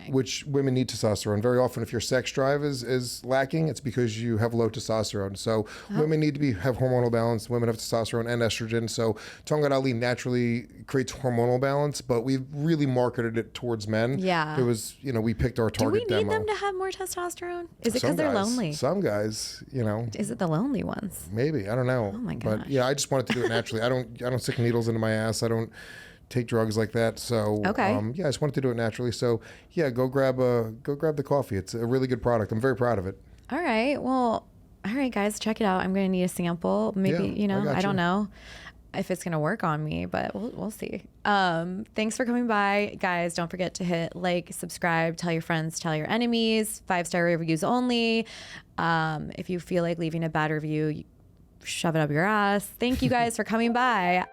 S2: which women need testosterone. Very often, if your sex drive is lacking, it's because you have low testosterone. So women need to have hormonal balance. Women have testosterone and estrogen. So Tongat Ali naturally creates hormonal balance, but we've really marketed it towards men.
S1: Yeah.
S2: It was, we picked our target demo.
S1: Do we need them to have more testosterone? Is it because they're lonely?
S2: Some guys,
S1: Is it the lonely ones?
S2: Maybe. I don't know.
S1: Oh my gosh.
S2: But yeah, I just wanted to do it naturally. I don't stick needles into my ass. I don't take drugs like that. So I just wanted to do it naturally. So go grab the coffee. It's a really good product. I'm very proud of it.
S1: All right. Well, all right, guys, check it out. I'm going to need a sample. Maybe, I don't know if it's going to work on me, but we'll see. Thanks for coming by. Guys, don't forget to hit like, subscribe, tell your friends, tell your enemies, 5-star reviews only. If you feel like leaving a bad review, shove it up your ass. Thank you guys for coming by.